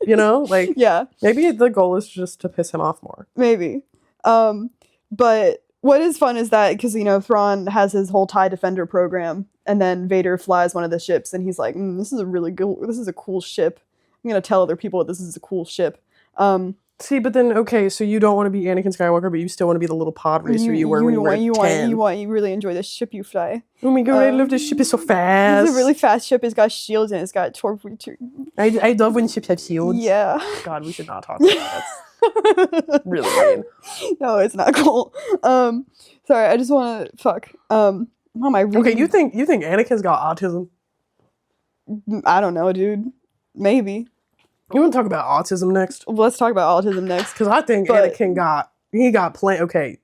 You know, like, yeah, maybe the goal is just to piss him off more. maybe. But what is fun is that, because, you know, Thrawn has his whole TIE Defender program, and then Vader flies one of the ships, and he's like, this is a cool ship. I'm going to tell other people this is a cool ship. See, but then, okay, so you don't want to be Anakin Skywalker, but you still want to be the little pod racer you were when you were 10. You really enjoy the ship you fly. Oh my god, I love this ship, it's so fast. It's a really fast ship. It's got shields and it's got torp. I love when ships have shields. Yeah. God, we should not talk about that. That's really mean. No, it's not cool. Sorry, I just want to fuck. How am I reading? Okay, you think Anakin's got autism? I don't know, dude. Maybe. You want to talk about autism next? Let's talk about autism next. Because I think Anakin got plain. Okay,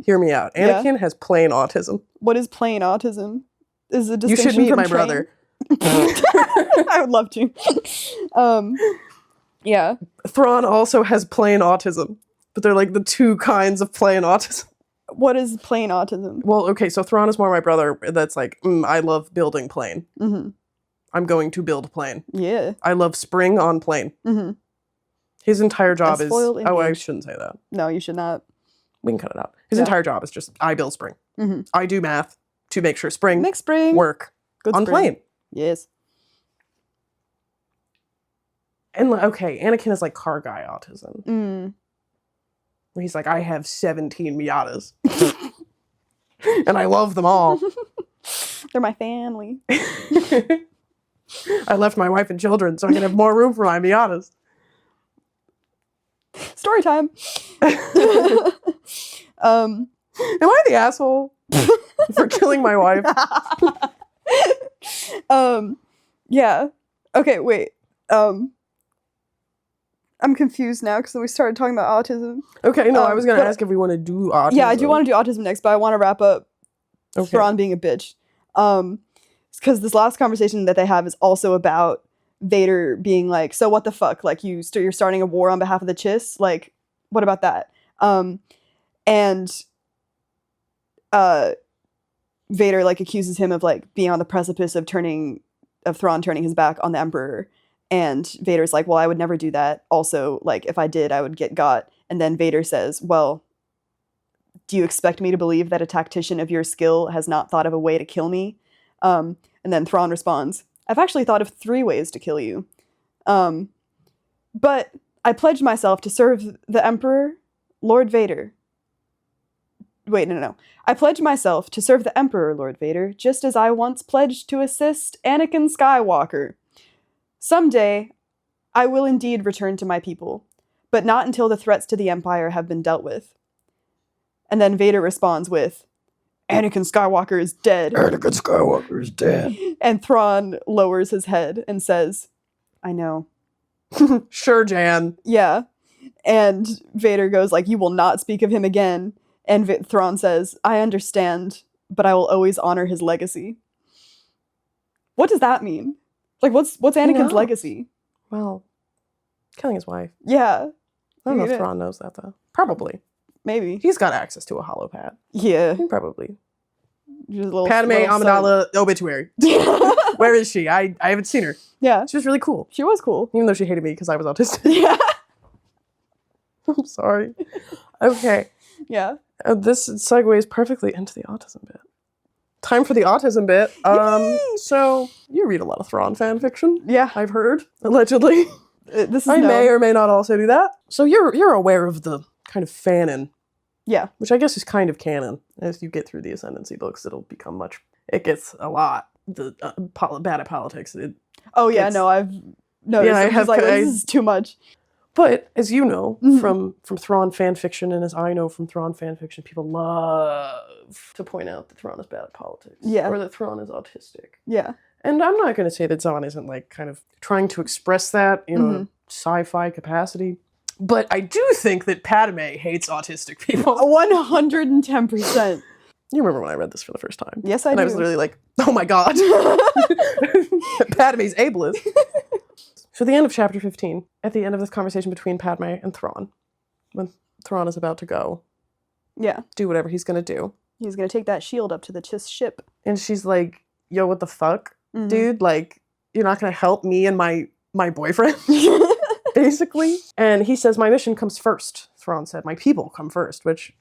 hear me out. Anakin has plain autism. What is plain autism? Is a you should meet my brother. I would love to. Yeah. Thrawn also has plain autism, but they're like the two kinds of plain autism. What is plain autism? Well, okay, so Thrawn is more my brother. That's like, I love building plane. Mm-hmm. I'm going to build plane. Yeah. I love spring on plane. Mm-hmm. His entire job is... Oh, I shouldn't say that. No, you should not. We can cut it out. His entire job is just, I build spring. Mm-hmm. I do math to make sure spring work Good on spring. plane. Yes. And, okay, Anakin is like car guy autism. Where he's like, I have 17 Miatas. And I love them all. They're my family. I left my wife and children so I can have more room for my Miatas. Story time. Am I the asshole for killing my wife? Yeah. Okay, wait. I'm confused now because we started talking about autism. Okay, no, I was going to ask if we want to do autism. Yeah, I do want to do autism next, but I want to wrap up Thrawn being a bitch. Because this last conversation that they have is also about Vader being like, so what the fuck? Like, you're starting a war on behalf of the Chiss? Like, what about that? And Vader, like, accuses him of, like, being on the precipice of Thrawn turning his back on the Emperor. And Vader's like, well, I would never do that. Also, like, if I did, I would get got. And then Vader says, well, do you expect me to believe that a tactician of your skill has not thought of a way to kill me? And then Thrawn responds, I've actually thought of 3 ways to kill you. But I pledged myself to serve the Emperor, Lord Vader. Wait, no. I pledged myself to serve the Emperor, Lord Vader, just as I once pledged to assist Anakin Skywalker. Someday, I will indeed return to my people, but not until the threats to the Empire have been dealt with. And then Vader responds with, Anakin Skywalker is dead. Anakin Skywalker is dead. And Thrawn lowers his head and says, I know. Sure, Jan. Yeah. And Vader goes like, you will not speak of him again. And Thrawn says, I understand, but I will always honor his legacy. What does that mean? Like, what's Anakin's legacy? Well, killing his wife. Yeah. I don't know if Thrawn knows that, though. Probably. Maybe. He's got access to a holopad. Yeah. Probably. Padme Amidala obituary. Where is she? I haven't seen her. Yeah. She was really cool. She was cool. Even though she hated me because I was autistic. Yeah. I'm sorry. Okay. Yeah. This segues perfectly into the autism bit. Time for the autism bit. So you read a lot of Thrawn fan fiction. Yeah. I've heard, allegedly. This is I may or may not also do that. So you're aware of the kind of fanon Yeah. Which I guess is kind of canon. As you get through the Ascendancy books, it gets a lot. The bad at politics. Oh yeah, gets- no, I've noticed. Yeah, I I'm just have- like, I- this is too much. But as you know Mhm. from Thrawn fanfiction, and as I know from Thrawn fanfiction, people love to point out that Thrawn is bad at politics. Yeah. Or that Thrawn is autistic. Yeah. And I'm not going to say that Zahn isn't like kind of trying to express that in a sci-fi capacity. But I do think that Padme hates autistic people. 110%. You remember when I read this for the first time? Yes, I and do. I was literally like, oh my god. Padme's ableist. So the end of chapter 15, at the end of this conversation between Padme and Thrawn, when Thrawn is about to go Yeah. do whatever he's going to do. He's going to take that shield up to the Chiss ship. And she's like, yo, what the fuck, Mhm. dude? Like, you're not going to help me and my boyfriend? Basically. And he says, my mission comes first. Thrawn said, my people come first, which,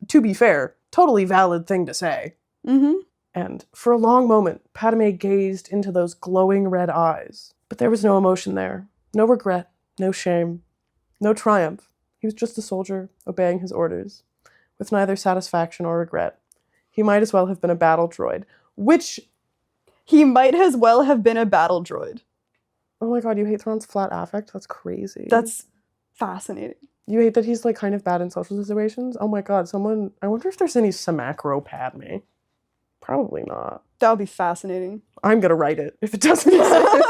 to be fair, totally valid thing to say. Mm-hmm. And for a long moment, Padme gazed into those glowing red eyes. But there was no emotion there. No regret, no shame, no triumph. He was just a soldier, obeying his orders, with neither satisfaction or regret. He might as well have been a battle droid, which... He might as well have been a battle droid. Oh my god, you hate Thrawn's flat affect? That's crazy. That's fascinating. You hate that he's like kind of bad in social situations? Oh my god, I wonder if there's any Samacro Padme. Probably not. That would be fascinating. I'm gonna write it if it doesn't exist.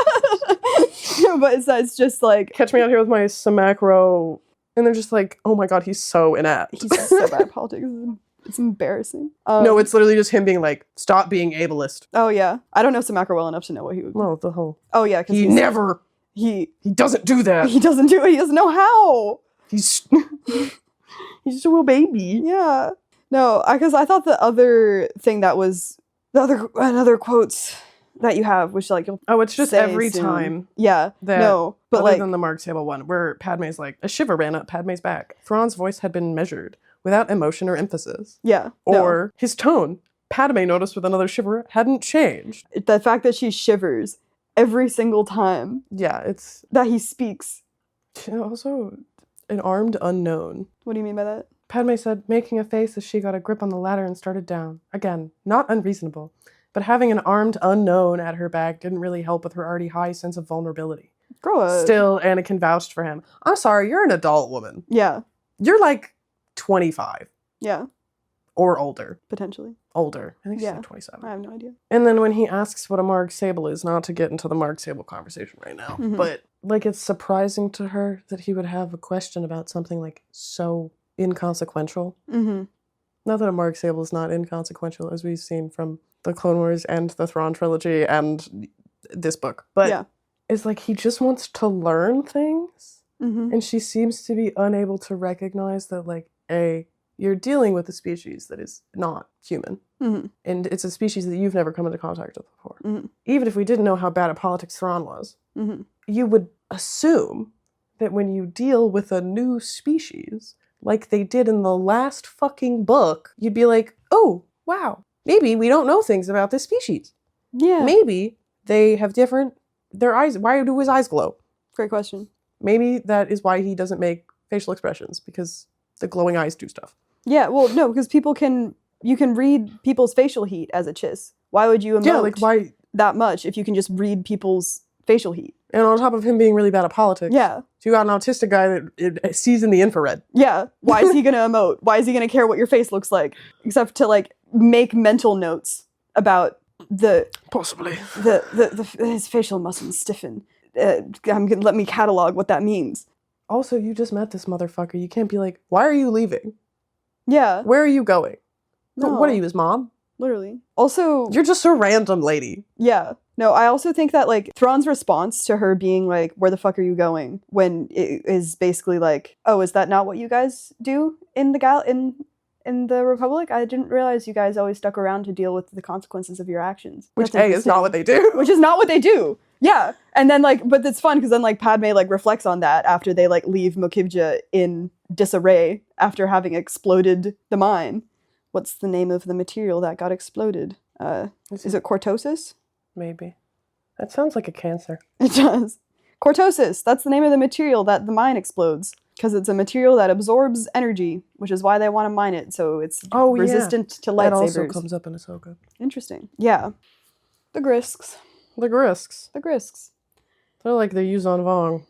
But it's just like... Catch me out here with my Samacro, and they're just like, oh my god, he's so inept. He's so bad at politics. It's embarrassing. No, it's literally just him being like, stop being ableist. Oh, yeah. I don't know Samacro well enough to know what he would... Well, the whole... Oh, yeah, because He never... He doesn't do that. doesn't do it. He doesn't know how. He's... he's just a little baby. Yeah. No, because I thought the other thing that was... Another quotes that you have, which like you'll Oh, it's just say every soon. time Yeah. that... No, but other like... than the Mark Table one, where Padme's like, a shiver ran up Padme's back. Thrawn's voice had been measured, without emotion or emphasis. Yeah. Or his tone, Padme noticed with another shiver, hadn't changed. no. The fact that she shivers every single time Yeah, it's that he speaks. also an armed unknown. What do you mean by that? Padme said, making a face as she got a grip on the ladder and started down. Again, not unreasonable. But having an armed unknown at her back didn't really help with her already high sense of vulnerability. Grow up. Still, Anakin vouched for him. I'm sorry, you're an adult woman. Yeah. You're like 25 Yeah. or older. Potentially. Older. I think she's Yeah. like 27. I have no idea. And then when he asks what a Marg Sable is, not to get into the Marg Sable conversation right now, Mhm. but like it's surprising to her that he would have a question about something like so inconsequential. Mm-hmm. Not that a Marg Sable is not inconsequential, as we've seen from the Clone Wars and the Thrawn trilogy and this book, but Yeah. it's like he just wants to learn things, Mm-hmm. and she seems to be unable to recognize that, like, you're dealing with a species that is not human. Mm-hmm. And it's a species that you've never come into contact with before. Mhm. Even if we didn't know how bad at politics Thrawn was, Mm-hmm. you would assume that when you deal with a new species, like they did in the last fucking book, you'd be like, oh, wow, maybe we don't know things about this species. Yeah. Maybe they have their eyes, why do his eyes glow? Great question. Maybe that is why he doesn't make facial expressions, because the glowing eyes do stuff. Yeah, well, no, because you can read people's facial heat as a chiss. Why would you emote Yeah, like why? that much if you can just read people's facial heat? And on top of him being really bad at politics, Yeah. so you got an autistic guy that it sees in the infrared. Yeah. Why is he going to emote? Why is he going to care what your face looks like? Except to, like, make mental notes about Possibly. his facial muscles stiffen. Let me catalog what that means. Also, you just met this motherfucker. You can't be like, why are you leaving? Yeah. Where are you going? No. What are you, his mom? Literally. Also, You're just a random lady. yeah. No, I also think that, like, Thrawn's response to her being like, where the fuck are you going? When it is basically like, oh, is that not what you guys do in the in the Republic? I didn't realize you guys always stuck around to deal with the consequences of your actions. Which, That's A, is not what they do. Which is not what they do. Yeah. And then, like, but it's fun because then, like, Padme, like, reflects on that after they, like, leave Mokibja in disarray after having exploded the mine. What's the name of the material that got exploded? Is it cortosis? Maybe. That sounds like a cancer. It does. Cortosis. That's the name of the material that the mine explodes. Because it's a material that absorbs energy, which is why they want to mine it, so it's resistant to lightsabers. That also comes up in Ahsoka. Interesting. Yeah. The Grisks. The Grisks. The Grisks. They're like the Yuzon Vong.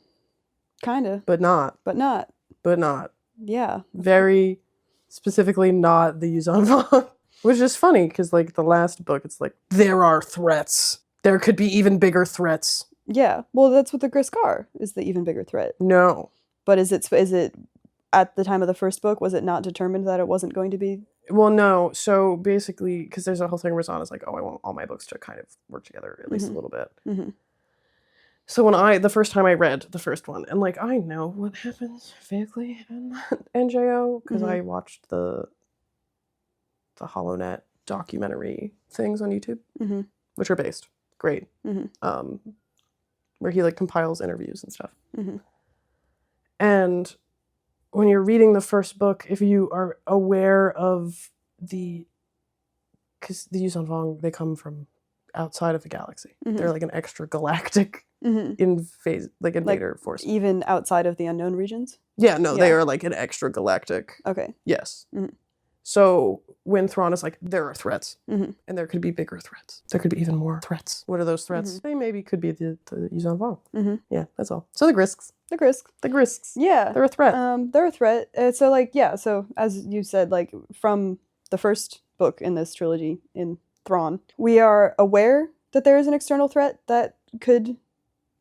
Kinda. But not. But not. But not. Yeah. Very specifically not the Yuzon Vong. Which is funny, because like the last book, it's like, there are threats. There could be even bigger threats. Yeah. Well, that's what the Grisk are, is the even bigger threat. No. But is it at the time of the first book, was it not determined that it wasn't going to be? Well, no. So basically, because there's a whole thing where Zahn is like, oh, I want all my books to kind of work together, at least a little bit. Mm-hmm. So the first time I read the first one, and like, I know what happens vaguely in NJO, because I watched the HoloNet documentary things on YouTube, which are based. Great. Where he like compiles interviews and stuff. And when you're reading the first book, if you are aware of because the Yuzon Vong, they come from outside of the galaxy. They're like an extra galactic invader force. Even outside of the unknown regions? Yeah, no, they are like an extra galactic. Okay. Yes. So when Thrawn is like, there are threats, and there could be bigger threats. There could be even more threats. What are those threats? They maybe could be the Yuzon Vong. Yeah, that's all. So the Grisks. The Grisks. The Grisks. Yeah. They're a threat. They're a threat. So like, yeah, so as you said, like from the first book in this trilogy, in Thrawn, we are aware that there is an external threat that could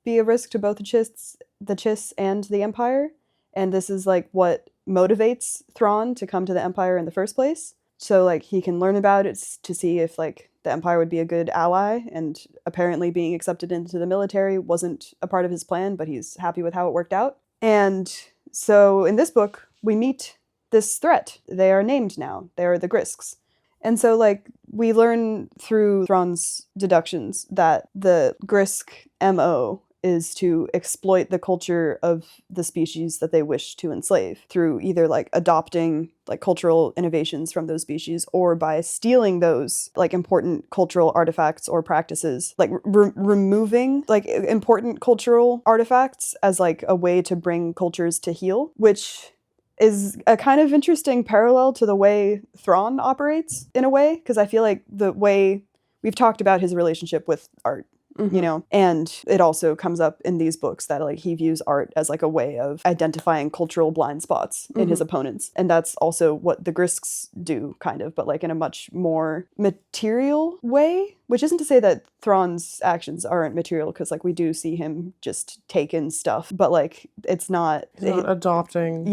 be a risk to both the Chiss and the Empire. And this is like what motivates Thrawn to come to the Empire in the first place. So like he can learn about it to see if like the Empire would be a good ally, and apparently being accepted into the military wasn't a part of his plan, but he's happy with how it worked out. And so in this book, we meet this threat. They are named now. They are the Grisks. And so like we learn through Thrawn's deductions that the Grisk MO is to exploit the culture of the species that they wish to enslave through either like adopting like cultural innovations from those species, or by stealing those like important cultural artifacts or practices, like removing like important cultural artifacts as like a way to bring cultures to heal, which is a kind of interesting parallel to the way Thrawn operates in a way, because I feel like the way we've talked about his relationship with art, you know, and it also comes up in these books that like he views art as like a way of identifying cultural blind spots in his opponents. And that's also what the Grisks do, kind of, but like in a much more material way, which isn't to say that Thrawn's actions aren't material, because like we do see him just take in stuff, but like it's not... He's not adopting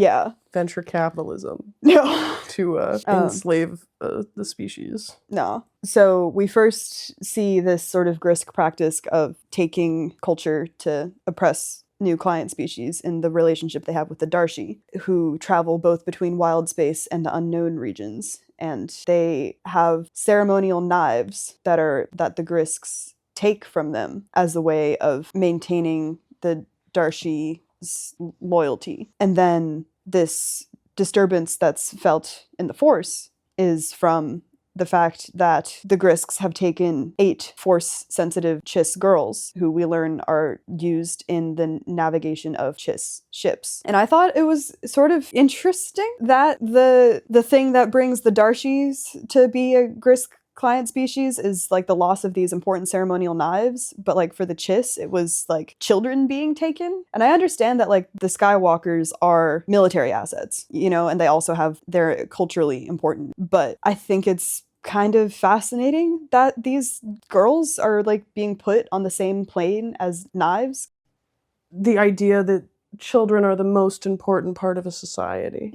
venture capitalism to enslave the species. No. So we first see this sort of Grisk practice of taking culture to oppress new client species in the relationship they have with the Darshi, who travel both between wild space and the unknown regions. And they have ceremonial knives that the Grisks take from them as a way of maintaining the Darshi's loyalty. And then this disturbance that's felt in the Force is from the fact that the Grisks have taken 8 Force-sensitive Chiss girls, who we learn are used in the navigation of Chiss ships. And I thought it was sort of interesting that the thing that brings the Darshis to be a Grisk client species is like the loss of these important ceremonial knives, but like for the Chiss it was like children being taken. And I understand that like the Skywalkers are military assets, you know, and they also they're culturally important, but I think it's kind of fascinating that these girls are like being put on the same plane as knives. The idea that children are the most important part of a society,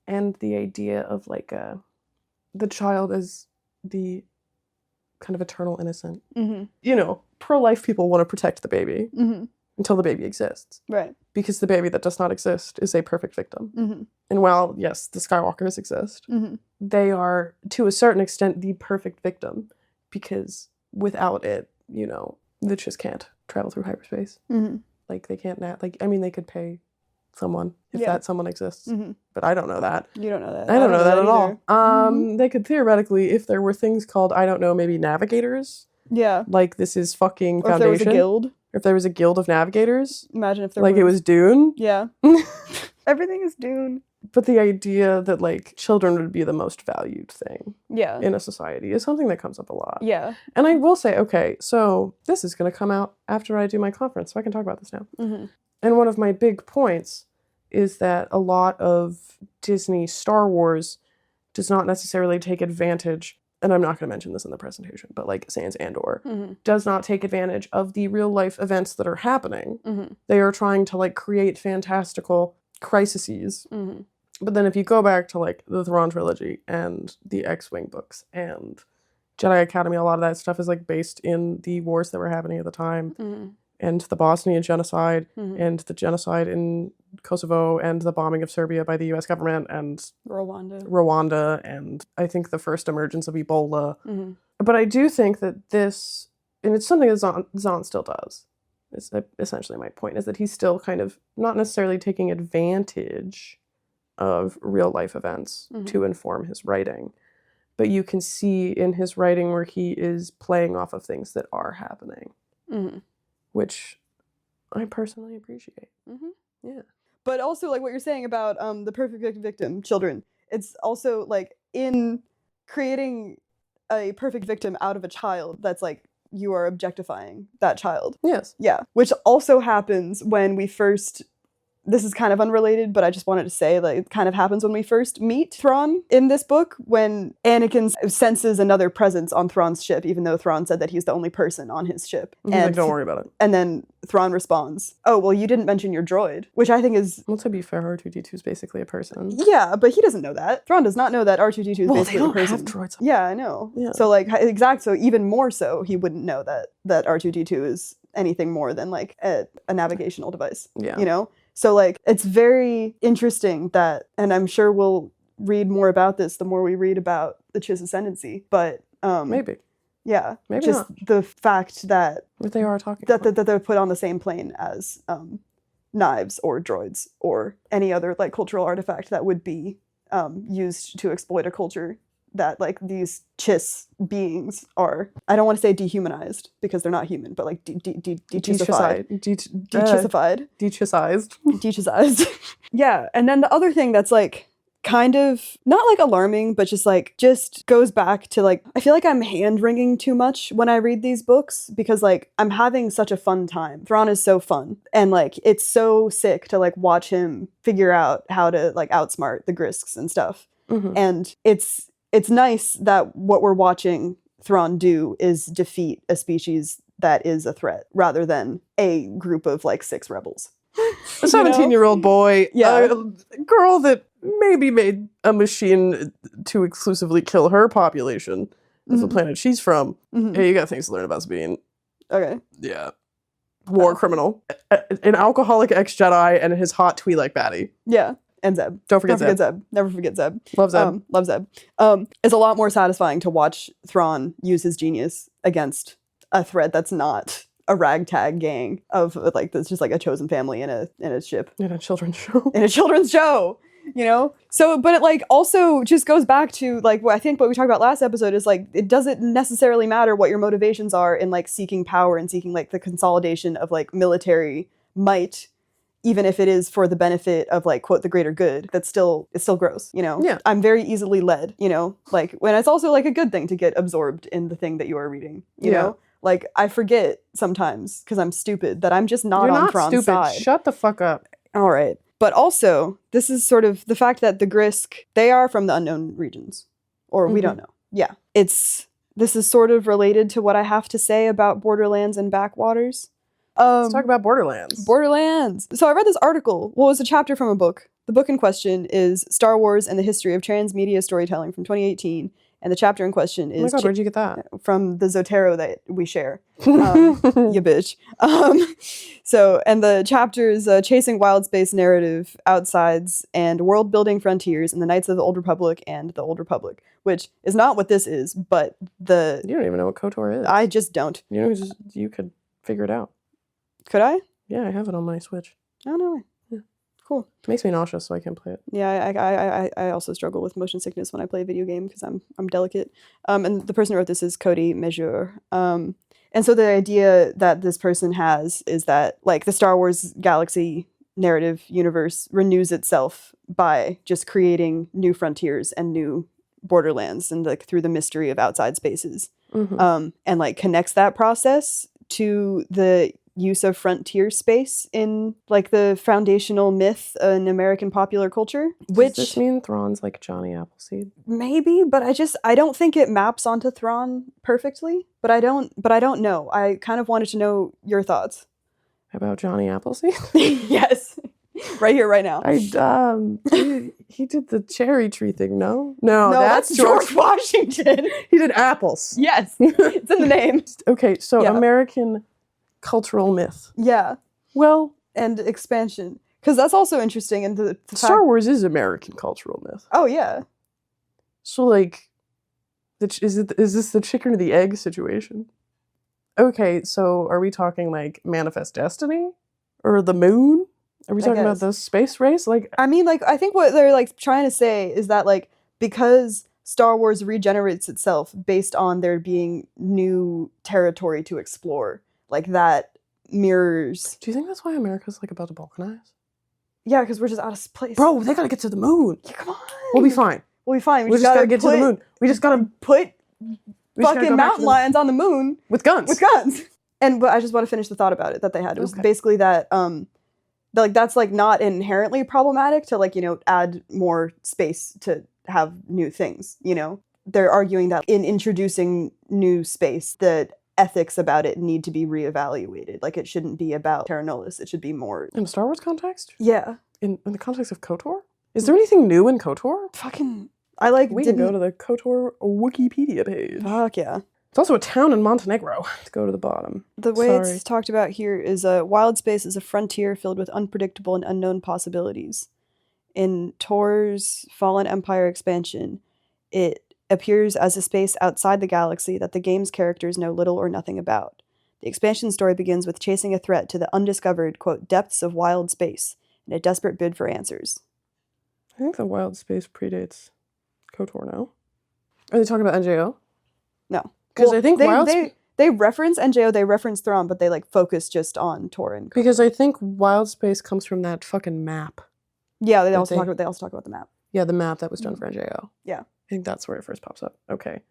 and the idea of like the child as the kind of eternal innocent. You know, pro-life people want to protect the baby until the baby exists. Right. Because the baby that does not exist is a perfect victim. And while, yes, the Skywalkers exist, they are, to a certain extent, the perfect victim. Because without it, you know, the Chiss can't travel through hyperspace. Like, they can't, they could pay someone if that someone exists. But I don't know that. You don't know that. I don't know that at all. They could theoretically, if there were things called, I don't know, maybe navigators. Yeah. Like, this is fucking Foundation. Or if there was a guild. If there was a guild of navigators, Imagine if there like it was Dune. Yeah. Everything is Dune. But the idea that, like, children would be the most valued thing Yeah. in a society is something that comes up a lot. Yeah. And I will say, okay, so this is going to come out after I do my conference, so I can talk about this now. Mm-hmm. And one of my big points is that a lot of Disney Star Wars does not necessarily take advantage, and I'm not going to mention this in the presentation, but like Sans Andor, does not take advantage of the real life events that are happening. Mm-hmm. They are trying to like create fantastical crises. Mm-hmm. But then if you go back to like the Thrawn trilogy and the X-Wing books and Jedi Academy, a lot of that stuff is like based in the wars that were happening at the time. Mm-hmm. And the Bosnian genocide, Mm-hmm. and the genocide in Kosovo, and the bombing of Serbia by the U.S. government, and Rwanda. and I think the first emergence of Ebola. Mm-hmm. But I do think that this, and it's something that Zahn still does, is essentially my point, is that he's still kind of not necessarily taking advantage of real life events to inform his writing. But you can see in his writing where he is playing off of things that are happening. Mm-hmm. Which I personally appreciate. Mm-hmm. Yeah. But also, like what you're saying about the perfect victim, children, it's also like in creating a perfect victim out of a child, that's like you are objectifying that child. Yes. Yeah. Which also happens when we first, this is kind of unrelated, but I just wanted to say, like, it kind of happens when we first meet Thrawn in this book, when Anakin senses another presence on Thrawn's ship, even though Thrawn said that he's the only person on his ship. He's like, don't worry about it. And then Thrawn responds, oh, well, you didn't mention your droid, which I think is... Well, to be fair, R2-D2 is basically a person. Yeah, but he doesn't know that. Thrawn does not know that R2-D2 is basically a person. Well, they don't have droids. Yeah, I know. Yeah. So, like, so even more so, he wouldn't know that R2-D2 is anything more than, like, a navigational device. Yeah. You know? So, like, it's very interesting that, and I'm sure we'll read more about this the more we read about the Chiss ascendancy, but... Maybe. Yeah. Maybe just not. the fact that... But they are talking that they're put on the same plane as knives or droids or any other, like, cultural artifact that would be used to exploit a culture that, like, these Chiss beings are, I don't want to say dehumanized, because they're not human, but, like, de-chissified. De-chissified. De-chissized. De-chissized. Yeah, and then the other thing that's, like, kind of, not, like, alarming, but just goes back to, like, I feel like I'm hand-wringing too much when I read these books, because, like, I'm having such a fun time. Thrawn is so fun, and, like, it's so sick to, like, watch him figure out how to, like, outsmart the Grisks and stuff. Mm-hmm. And it's nice that what we're watching Thrawn do is defeat a species that is a threat, rather than a group of, like, 6 rebels. A 17-year-old boy, Yeah. a girl that maybe made a machine to exclusively kill her population of the planet she's from. Mhm. Hey, you got things to learn about Sabine. Okay. Yeah. War criminal. An alcoholic ex-Jedi and his hot Twi'lek baddie. Yeah. And Zeb. Don't forget Zeb. Never forget Zeb. Love Zeb. Love Zeb. It's a lot more satisfying to watch Thrawn use his genius against a threat that's not a ragtag gang of, like, that's just like a chosen family in a ship. In a children's show. In a children's show, you know? So, but it, like, also just goes back to, like, what I think what we talked about last episode is, like, it doesn't necessarily matter what your motivations are in, like, seeking power and seeking, like, the consolidation of, like, military might, even if it is for the benefit of, like, quote, the greater good. It's still gross, you know? Yeah. I'm very easily led, you know? Like, when it's also, like, a good thing to get absorbed in the thing that you are reading, you know? Like, I forget sometimes, because I'm stupid, that I'm just not You're on not Thrawn's stupid. side. Shut the fuck up. All right. But also, this is sort of the fact that the Grisk, they are from the unknown regions. Or we don't know. Yeah. This is sort of related to what I have to say about Borderlands and Backwaters. Let's talk about Borderlands. Borderlands. So I read this article. Well, it was a chapter from a book. The book in question is Star Wars and the History of Transmedia Storytelling from 2018. And the chapter in question is... Oh my god, where'd you get that? From the Zotero that we share. You bitch. So, and the chapter is Chasing Wild Space Narrative, Outsides, and World Building Frontiers in the Knights of the Old Republic and the Old Republic, which is not what this is, but the... You don't even know what KOTOR is. I just don't. You know, you could figure it out. Could I? Yeah, I have it on my Switch. Oh, no way. Yeah. Cool. It makes me nauseous, so I can't play it. Yeah, I also struggle with motion sickness when I play a video game because I'm delicate. And the person who wrote this is Cody Measure. And so the idea that this person has is that like the Star Wars galaxy narrative universe renews itself by just creating new frontiers and new borderlands and like through the mystery of outside spaces. And like connects that process to the use of frontier space in like the foundational myth in American popular culture. Which does this mean Thrawn's like Johnny Appleseed? Maybe, but I don't think it maps onto Thrawn perfectly. But I don't know. I kind of wanted to know your thoughts. About Johnny Appleseed? Yes. Right here, right now. He did the cherry tree thing, no? No, that's George Washington. He did apples. Yes. It's in the name. Okay, so Yeah. American cultural myth. Yeah. Well, And expansion. Because that's also interesting. And the Star Wars is American cultural myth. Oh, yeah. So, like, is this the chicken or the egg situation? Okay, so are we talking, like, Manifest Destiny? Or the moon? Are we talking about guess. the space race? Like, I mean, like, I think what they're, like, trying to say is that, like, because Star Wars regenerates itself based on there being new territory to explore, like, that mirrors... do you think that's why America's, like, about to balkanize? Yeah, because we're just out of place. Bro, they gotta get to the moon. Yeah, come on. We'll be fine. We'll be fine. We just gotta get to the moon. We just gotta put we just gotta fucking go back to mountain lions on the moon with guns. with guns. And but I just want to finish the thought about it that they had. It was Okay. basically that like that's like not inherently problematic to like, you know, add more space to have new things, you know. They're arguing that in introducing new space, the ethics about it need to be reevaluated. Like it shouldn't be about Terra Nullius. It should be more In a Star Wars context? yeah. In the context of KOTOR? Is there anything new in KOTOR? Fucking I like We didn't can go to the KOTOR Wikipedia page. fuck yeah. It's also a town in Montenegro. Let's go to the bottom. The way Sorry. it's talked about here is a wild space is a frontier filled with unpredictable and unknown possibilities. In Tor's Fallen Empire expansion, it appears as a space outside the galaxy that the game's characters know little or nothing about. The expansion story begins with chasing a threat to the undiscovered, quote, depths of wild space in a desperate bid for answers. I think the wild space predates KOTOR now. Are they talking about NJO? No. Because I think they reference NJO, they reference Thrawn, but they like focus just on Tor and because I think wild space comes from that fucking map. yeah, they But also they- talk about the map. Yeah, the map that was done for NJO. Yeah. I think that's where it first pops up. Okay.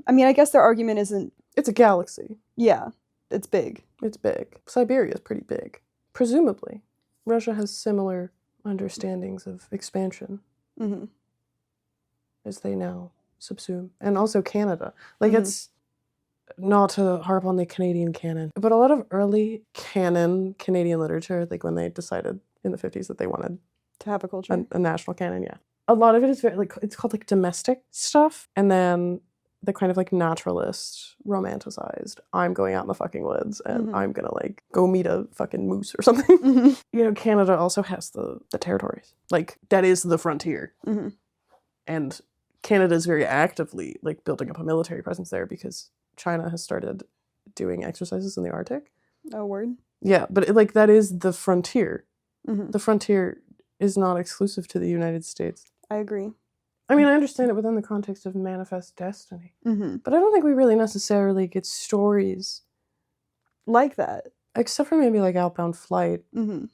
I mean, I guess their argument isn't It's a galaxy. yeah, it's big. It's big. Siberia is pretty big. Presumably, Russia has similar understandings of expansion Mm-hmm. as they now subsume. And also Canada. Like, Mhm. it's not to harp on the Canadian canon, but a lot of early canon Canadian literature, like when they decided in the 50s that they wanted To have a culture. a national canon, yeah. A lot of it is very, like, it's called, like, domestic stuff. And then the kind of, like, naturalist, romanticized, I'm going out in the fucking woods and Mhm. I'm gonna, like, go meet a fucking moose or something. Mhm. You know, Canada also has the territories. Like, that is the frontier. Mhm. And Canada is very actively, like, building up a military presence there because China has started doing exercises in the Arctic. Oh, word. Yeah, but, like, that is the frontier. Mhm. The frontier is not exclusive to the United States. I agree. I mean, I understand it within the context of Manifest Destiny. Mm-hmm. But I don't think we really necessarily get stories, Like that. except for maybe, like, Outbound Flight. Mm-hmm.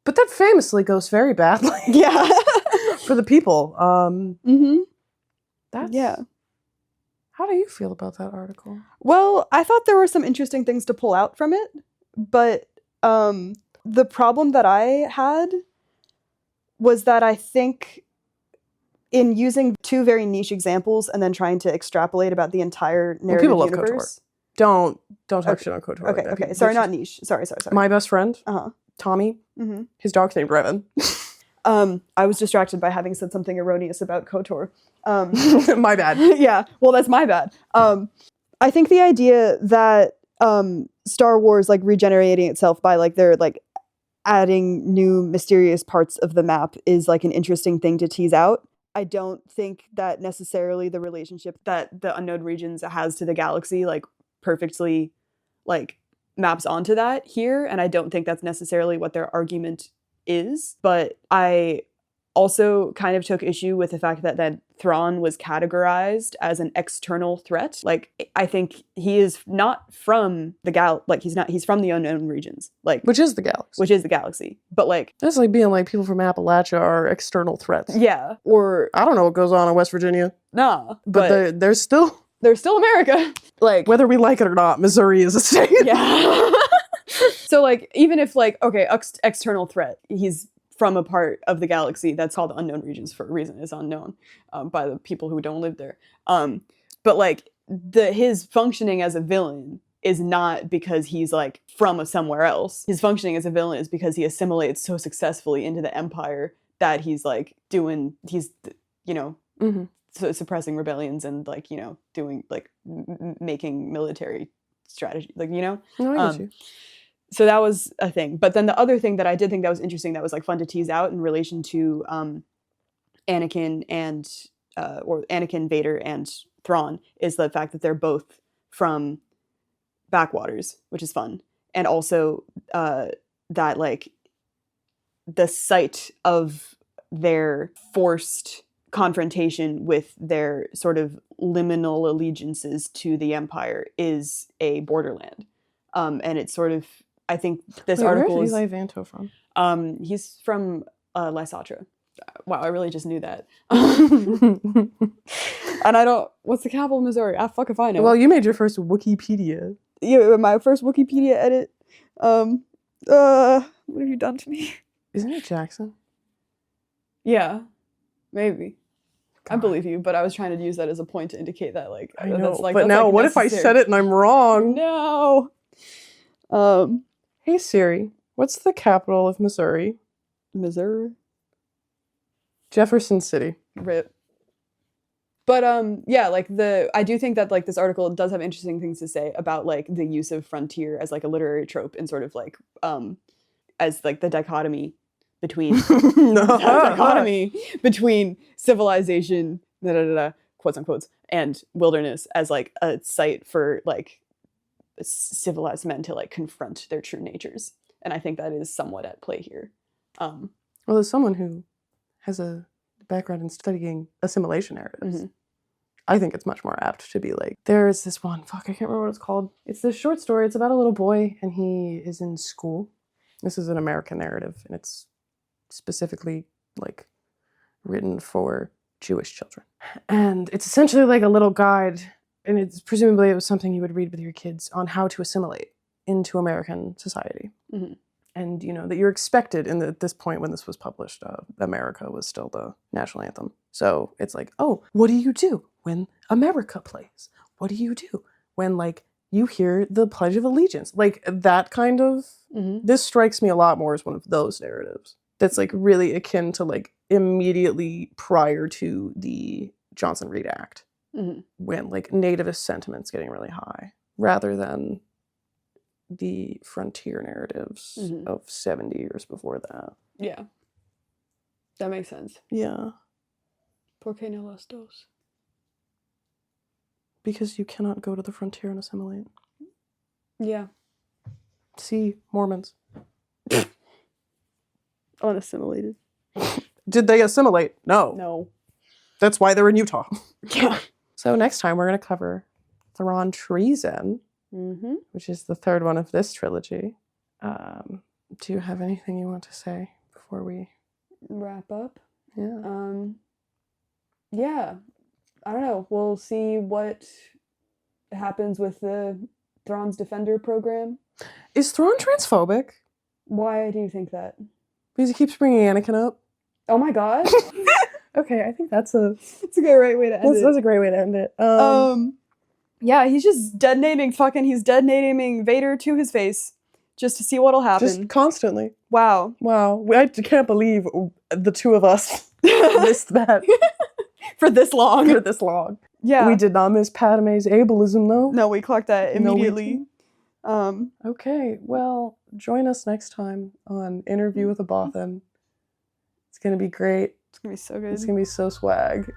But that famously goes very badly. Yeah. For the people. Mm-hmm. That's... Yeah. How do you feel about that article? Well, I thought there were some interesting things to pull out from it, but the problem that I had was that I think in using two very niche examples and then trying to extrapolate about the entire narrative people love universe. Don't talk Okay. shit on KOTOR. Okay, okay. Sorry, not niche. Sorry. My best friend, Uh-huh. Tommy, Mm-hmm. his dog's named Revan. I was distracted by having said something erroneous about KOTOR. My bad. Yeah, well, that's my bad. I think the idea that Star Wars like regenerating itself by like they're like adding new mysterious parts of the map is like an interesting thing to tease out. I don't think that necessarily the relationship that the unknown regions has to the galaxy like perfectly like maps onto that here, and I don't think that's necessarily what their argument is. But I also kind of took issue with the fact that Thrawn was categorized as an external threat. Like, I think he is not from the he's from the unknown regions. Like, Which is the galaxy. But like, That's like being like people from Appalachia are external threats. yeah. Or I don't know what goes on in West Virginia. nah. But they're still, America. Like, whether we like it or not, Missouri is a state. yeah. So like, even if like, okay, external threat, he's from a part of the galaxy that's called unknown regions for a reason. It's unknown by the people who don't live there. But like, his functioning as a villain is not because he's like from somewhere else. His functioning as a villain is because he assimilates so successfully into the Empire that he's like suppressing rebellions and like, doing like making military strategy, like, No, I get you. So that was a thing. But then the other thing that I did think that was interesting, that was like fun to tease out in relation to Anakin and or Anakin, Vader, and Thrawn, is the fact that they're both from backwaters, which is fun. And also that like the site of their forced confrontation with their sort of liminal allegiances to the Empire is a borderland. And it's sort of, I think this article is... Where's Eli Vanto from? He's from Lysatra. Wow, I really just knew that. And I don't... What's the capital of Missouri? Ah, fuck if I know. Well, you made your first Wikipedia. Yeah, my first Wikipedia edit. What have you done to me? Isn't it Jackson? Yeah, maybe. God. I believe you, but I was trying to use that as a point to indicate that, like, I know, that's like, but that's now like what if I necessary. said it and I'm wrong? No. Hey Siri, what's the capital of Missouri? Missouri. Jefferson City. Rip. But yeah, like I do think that like this article does have interesting things to say about like the use of frontier as like a literary trope and sort of like as like the dichotomy between civilization, quotes unquotes, and wilderness as like a site for like civilized men to like confront their true natures. And I think that is somewhat at play here. Well, as someone who has a background in studying assimilation narratives, Mm-hmm. I think it's much more apt to be like, there's this one, I can't remember what it's called. It's this short story. It's about a little boy and he is in school. This is an American narrative and it's specifically like written for Jewish children. And it's essentially like a little guide, and it's presumably it was something you would read with your kids on how to assimilate into American society. Mm-hmm. And that you're expected at this point when this was published, America was still the national anthem. So it's like, oh, what do you do when America plays? What do you do when like you hear the Pledge of Allegiance? Like that kind of, this strikes me a lot more as one of those narratives. That's like really akin to like immediately prior to the Johnson-Reed Act, when like nativist sentiment's getting really high, rather than the frontier narratives of 70 years before that. Yeah. That makes sense. Yeah. ¿Por qué no las dos? Because you cannot go to the frontier and assimilate. Yeah. See, Mormons. Unassimilated. Did they assimilate? No. No. That's why they're in Utah. Yeah. So next time we're going to cover Thrawn Treason, which is the third one of this trilogy. Do you have anything you want to say before we wrap up? Yeah. Yeah. I don't know. We'll see what happens with the Thrawn's Defender program. Is Thrawn transphobic? Why do you think that? Because he keeps bringing Anakin up. Oh my god. Okay, I think that's a great way to end it. That's a great way to end it. Yeah, he's just dead naming Vader to his face just to see what'll happen. Just constantly. Wow. I can't believe the two of us missed that. For this long. Yeah. We did not miss Padme's ableism, though. No, we clocked that immediately. Okay, well, join us next time on Interview with a Bothan. It's going to be great. It's going to be so good. It's going to be so swag.